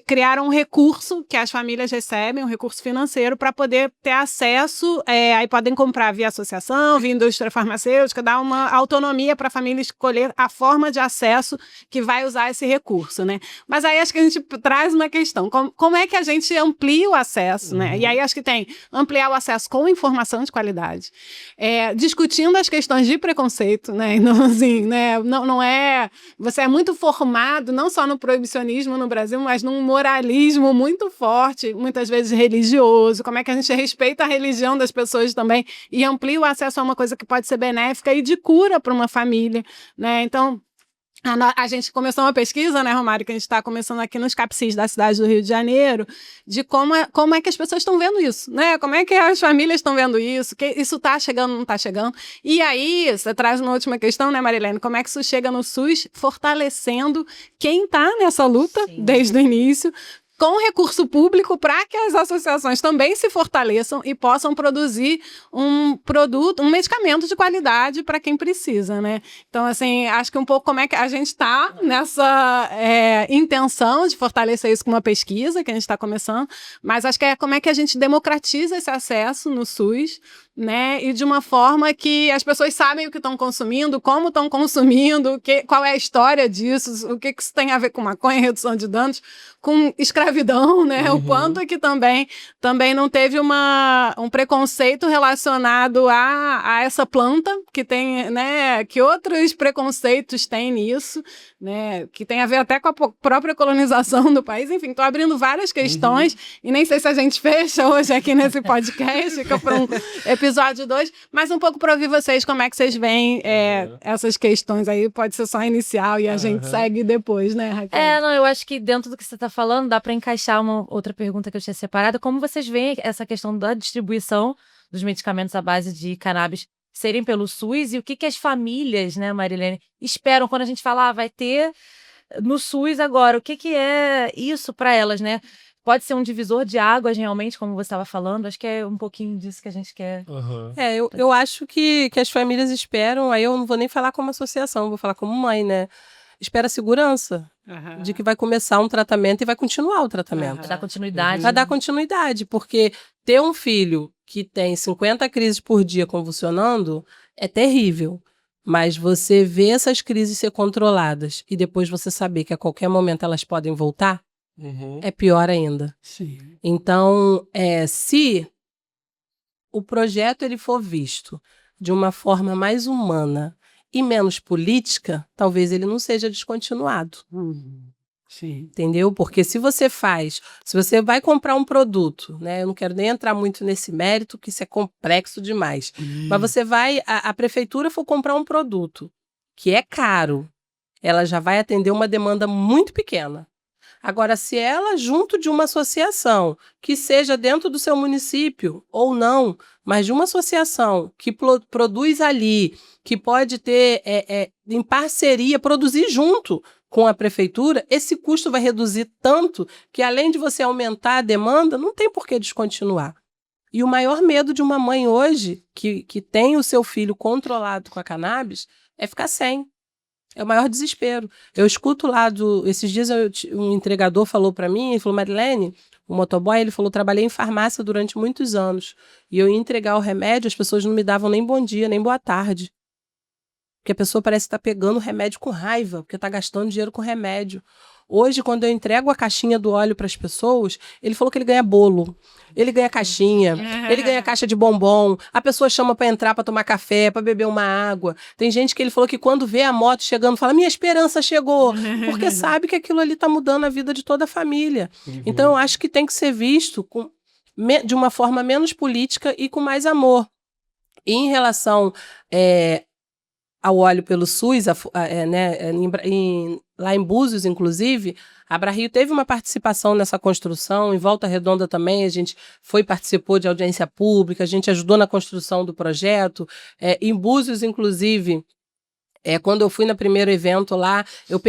criaram um recurso que as famílias recebem, um recurso financeiro, para poder ter acesso, aí podem comprar via associação, via indústria farmacêutica, dar uma autonomia para a família escolher a forma de acesso que vai usar esse recurso, né? Mas aí acho que a gente traz uma questão, como é que a gente amplia o acesso, né? E aí acho que tem ampliar o acesso com informação de qualidade, discutindo as questões de preconceito, né? Então, assim, né? Não é... Você é muito formado, não só no proibicionismo no Brasil, mas num moralismo muito forte, muitas vezes religioso, como é que a gente respeita a religião das pessoas também e amplia o acesso a uma coisa que pode ser benéfica e de cura para uma família, né? Então, a gente começou uma pesquisa, né, Romário, que a gente está começando aqui nos CAPCIs da cidade do Rio de Janeiro, de como é que as pessoas estão vendo isso, né? Como é que as famílias estão vendo isso, que isso está chegando, não está chegando. E aí, você traz uma última questão, né, Marilene? Como é que isso chega no SUS, fortalecendo quem está nessa luta, sim, desde o início, com recurso público para que as associações também se fortaleçam e possam produzir um produto, um medicamento de qualidade para quem precisa, né? Então, assim, acho que um pouco como é que a gente está nessa intenção de fortalecer isso com uma pesquisa que a gente está começando, mas acho que é como é que a gente democratiza esse acesso no SUS, né? E de uma forma que as pessoas sabem o que estão consumindo, como estão consumindo, qual é a história disso, o que isso tem a ver com maconha, redução de danos, com escravidão, né? O quanto que também não teve um preconceito relacionado a essa planta, que tem, né? Que outros preconceitos tem nisso, né? Que tem a ver até com a própria colonização do país. Enfim, estou abrindo várias questões e nem sei se a gente fecha hoje aqui nesse podcast, fica para um episódio 2, mas um pouco para ouvir vocês como é que vocês veem essas questões aí. Pode ser só inicial e a gente segue depois, né, Raquel? Não, eu acho que dentro do que você está falando, dá para encaixar uma outra pergunta que eu tinha separado. Como vocês veem essa questão da distribuição dos medicamentos à base de cannabis serem pelo SUS e o que as famílias, né, Marilene, esperam quando a gente fala, vai ter no SUS agora, o que é isso para elas, né? Pode ser um divisor de águas, realmente, como você estava falando. Acho que é um pouquinho disso que a gente quer. Eu acho que as famílias esperam, aí eu não vou nem falar como associação, vou falar como mãe, né? Espera segurança de que vai começar um tratamento e vai continuar o tratamento. Vai dar continuidade. Vai dar continuidade, porque ter um filho que tem 50 crises por dia convulsionando é terrível. Mas você vê essas crises ser controladas e depois você saber que a qualquer momento elas podem voltar, é pior ainda. Sim. Então, se o projeto ele for visto de uma forma mais humana e menos política, talvez ele não seja descontinuado. Sim. Entendeu? Porque se você vai comprar um produto, né? Eu não quero nem entrar muito nesse mérito, que isso é complexo demais. Mas você a prefeitura for comprar um produto que é caro, ela já vai atender uma demanda muito pequena. Agora, se ela, junto de uma associação, que seja dentro do seu município ou não, mas de uma associação que produz ali, que pode ter, em parceria, produzir junto com a prefeitura, esse custo vai reduzir tanto que, além de você aumentar a demanda, não tem por que descontinuar. E o maior medo de uma mãe hoje, que tem o seu filho controlado com a cannabis, é ficar sem. É o maior desespero. Eu escuto lá esses dias um entregador falou para mim, ele falou, Marilene, o motoboy, ele falou, trabalhei em farmácia durante muitos anos. E eu ia entregar o remédio, as pessoas não me davam nem bom dia, nem boa tarde. Porque a pessoa parece estar pegando o remédio com raiva, porque está gastando dinheiro com remédio. Hoje, quando eu entrego a caixinha do óleo para as pessoas, ele falou que ele ganha bolo, ele ganha caixinha, ele ganha caixa de bombom, a pessoa chama para entrar, para tomar café, para beber uma água. Tem gente que ele falou que quando vê a moto chegando, fala, minha esperança chegou, porque sabe que aquilo ali está mudando a vida de toda a família. Então, eu acho que tem que ser visto de uma forma menos política e com mais amor. E em relação ao óleo pelo SUS, lá em Búzios, inclusive, a Abrario teve uma participação nessa construção, em Volta Redonda também, a gente participou de audiência pública, a gente ajudou na construção do projeto. Em Búzios, inclusive, quando eu fui no primeiro evento lá, eu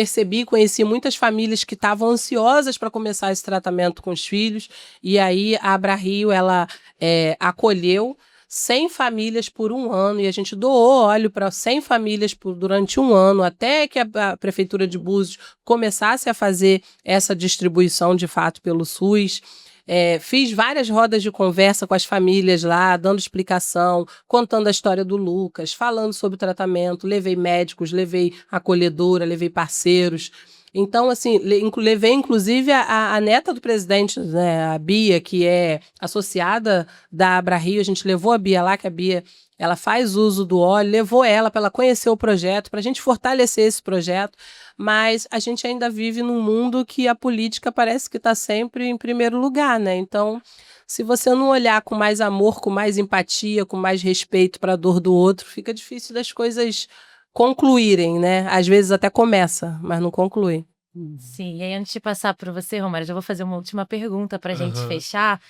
conheci muitas famílias que estavam ansiosas para começar esse tratamento com os filhos, e aí a Abrario, ela acolheu 100 famílias por um ano, e a gente doou óleo para 100 famílias durante um ano, até que a Prefeitura de Búzios começasse a fazer essa distribuição de fato pelo SUS. Fiz várias rodas de conversa com as famílias lá, dando explicação, contando a história do Lucas, falando sobre o tratamento, levei médicos, levei acolhedora, levei parceiros. Então, assim, levei inclusive a neta do presidente, né, a Bia, que é associada da Abrario, a gente levou a Bia lá, que a Bia, ela faz uso do óleo, levou ela para ela conhecer o projeto, para a gente fortalecer esse projeto, mas a gente ainda vive num mundo que a política parece que está sempre em primeiro lugar, né? Então, se você não olhar com mais amor, com mais empatia, com mais respeito para a dor do outro, fica difícil das coisas concluírem, né? Às vezes até começa, mas não conclui. Sim, e aí antes de passar para você, Romário, já vou fazer uma última pergunta para a gente fechar.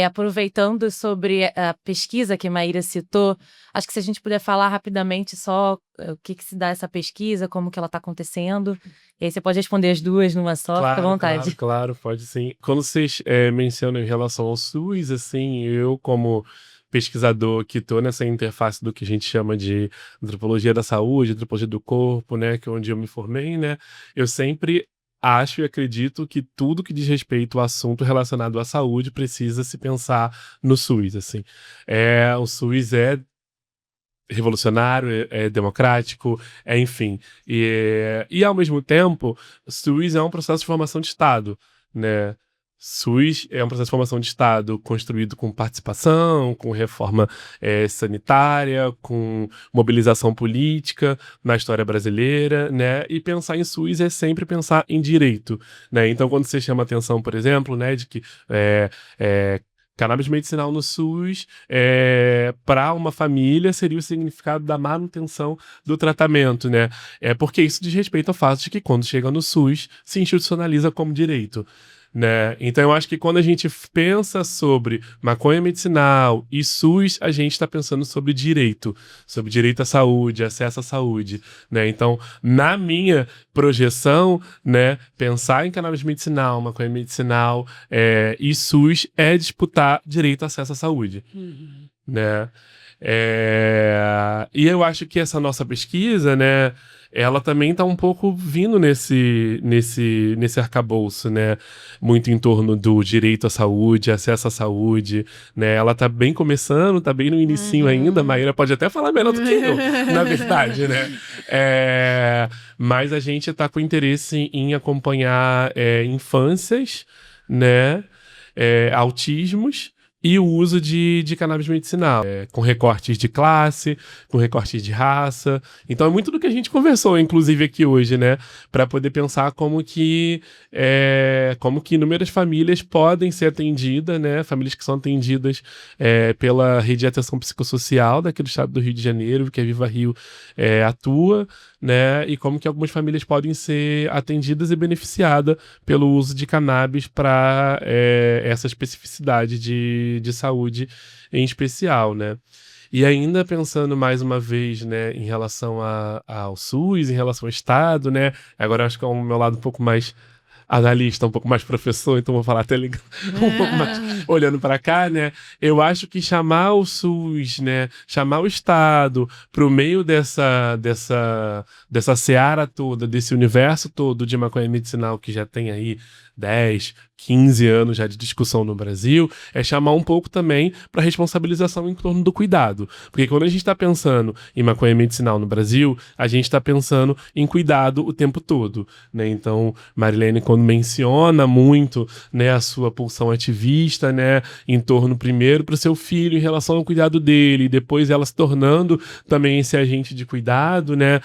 Aproveitando sobre a pesquisa que a Maíra citou, acho que se a gente puder falar rapidamente só o que se dá essa pesquisa, como que ela está acontecendo, e aí você pode responder as duas numa só, fica à vontade. Claro, pode sim. Quando vocês mencionam em relação ao SUS, assim, eu como pesquisador que estou nessa interface do que a gente chama de antropologia da saúde, antropologia do corpo, né, que é onde eu me formei, né, eu sempre acho e acredito que tudo que diz respeito ao assunto relacionado à saúde precisa se pensar no SUS, assim. O SUS é revolucionário, é democrático, enfim. E ao mesmo tempo, SUS é um processo de formação de Estado, né? SUS é um processo de formação de Estado construído com participação, com reforma sanitária, com mobilização política na história brasileira, né? E pensar em SUS é sempre pensar em direito, né? Então, quando você chama atenção, por exemplo, né, de que cannabis medicinal no SUS, para uma família, seria o significado da manutenção do tratamento, né? Porque isso diz respeito ao fato de que, quando chega no SUS, se institucionaliza como direito, né? Então, eu acho que quando a gente pensa sobre maconha medicinal e SUS, a gente está pensando sobre direito à saúde, acesso à saúde, né? Então, na minha projeção, né, pensar em cannabis medicinal, maconha medicinal e SUS é disputar direito ao acesso à saúde, né? E eu acho que essa nossa pesquisa, né, ela também está um pouco vindo nesse arcabouço, né? Muito em torno do direito à saúde, acesso à saúde, né? Ela está bem começando, está bem no inicinho ainda. A Maíra pode até falar melhor do que eu, na verdade, né? Mas a gente está com interesse em acompanhar infâncias, né? Autismos e o uso de cannabis medicinal, com recortes de classe, com recortes de raça. Então é muito do que a gente conversou, inclusive aqui hoje, né? Para poder pensar como que inúmeras famílias podem ser atendidas, né? Famílias que são atendidas pela rede de atenção psicossocial daqui do estado do Rio de Janeiro, que a Viva Rio atua, né? E como que algumas famílias podem ser atendidas e beneficiadas pelo uso de cannabis para essa especificidade de saúde em especial, né? E ainda pensando mais uma vez, né, em relação ao SUS, em relação ao Estado, né? Agora acho que é o meu lado um pouco mais analista, um pouco mais professor, então vou falar até um pouco mais olhando para cá, né? Eu acho que chamar o SUS, né, chamar o Estado para o meio dessa seara toda, desse universo todo de maconha medicinal que já tem aí 10, 15 anos já de discussão no Brasil, é chamar um pouco também para responsabilização em torno do cuidado. Porque quando a gente está pensando em maconha medicinal no Brasil, a gente está pensando em cuidado o tempo todo, né? Então, Marilene, quando menciona muito, né, a sua pulsão ativista, né, em torno primeiro para o seu filho em relação ao cuidado dele, e depois ela se tornando também esse agente de cuidado, né,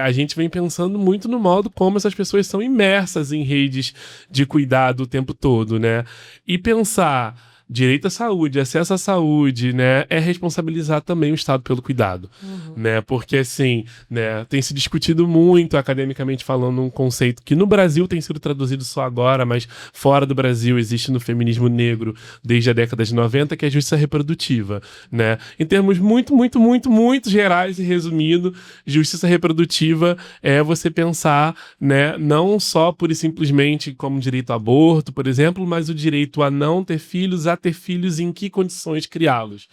a gente vem pensando muito no modo como essas pessoas são imersas em redes de cuidado o tempo todo, né? E pensar direito à saúde, acesso à saúde, né, é responsabilizar também o Estado pelo cuidado, né, porque assim, né, tem se discutido muito academicamente falando um conceito que no Brasil tem sido traduzido só agora, mas fora do Brasil existe no feminismo negro desde a década de 90, que é a justiça reprodutiva, né, em termos muito, muito, muito, muito gerais e resumido, justiça reprodutiva é você pensar, né, não só pura e simplesmente como direito ao aborto, por exemplo, mas o direito a não ter filhos, a ter filhos e em que condições criá-los,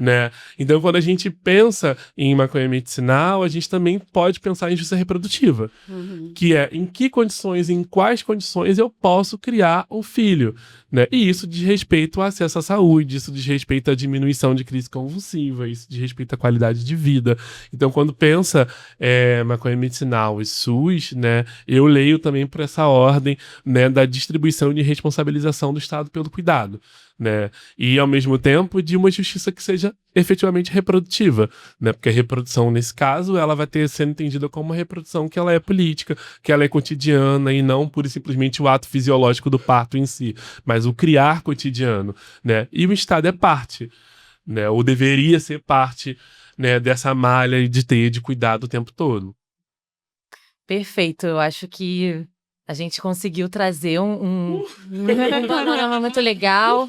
né? Então, quando a gente pensa em maconha medicinal, a gente também pode pensar em justiça reprodutiva, que é em que condições, em quais condições eu posso criar um filho, né? E isso diz respeito ao acesso à saúde, isso diz respeito à diminuição de crise convulsiva, isso diz respeito à qualidade de vida. Então, quando pensa maconha medicinal e SUS, né, eu leio também por essa ordem, né, da distribuição de responsabilização do Estado pelo cuidado, né? E ao mesmo tempo de uma justiça que seja efetivamente reprodutiva, né? Porque a reprodução nesse caso ela vai ter sendo entendida como uma reprodução que ela é política, que ela é cotidiana e não pura e simplesmente o ato fisiológico do parto em si, mas o criar cotidiano, né? E o Estado é parte, né? Ou deveria ser parte, né, dessa malha de cuidado o tempo todo. Perfeito, eu acho que A gente conseguiu trazer um panorama muito legal.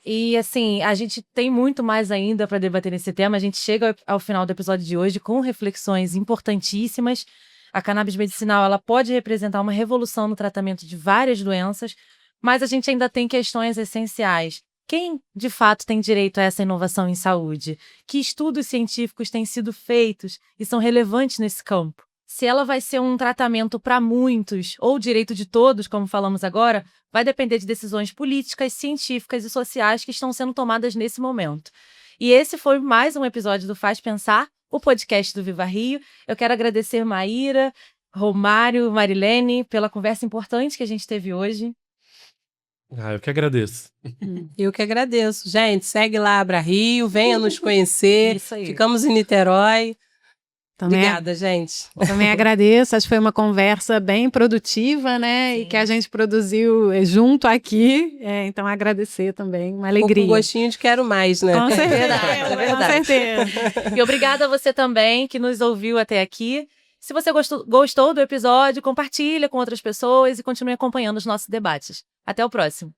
E, assim, a gente tem muito mais ainda para debater nesse tema. A gente chega ao final do episódio de hoje com reflexões importantíssimas. A cannabis medicinal, ela pode representar uma revolução no tratamento de várias doenças, mas a gente ainda tem questões essenciais. Quem, de fato, tem direito a essa inovação em saúde? Que estudos científicos têm sido feitos e são relevantes nesse campo? Se ela vai ser um tratamento para muitos ou direito de todos, como falamos agora, vai depender de decisões políticas, científicas e sociais que estão sendo tomadas nesse momento. E esse foi mais um episódio do Faz Pensar, o podcast do Viva Rio. Eu quero agradecer Maíra, Romário, Marilene, pela conversa importante que a gente teve hoje. Eu que agradeço. Eu que agradeço. Gente, segue lá, Abra Rio, venha nos conhecer. Isso aí. Ficamos em Niterói. Também, Obrigada, gente. também agradeço, acho que foi uma conversa bem produtiva, né? Sim. E que a gente produziu junto aqui. Então, agradecer também, uma alegria. Com gostinho de quero mais, né? Com certeza, verdade, é verdade. Com certeza. E obrigada a você também que nos ouviu até aqui. Se você gostou do episódio, compartilha com outras pessoas e continue acompanhando os nossos debates. Até o próximo.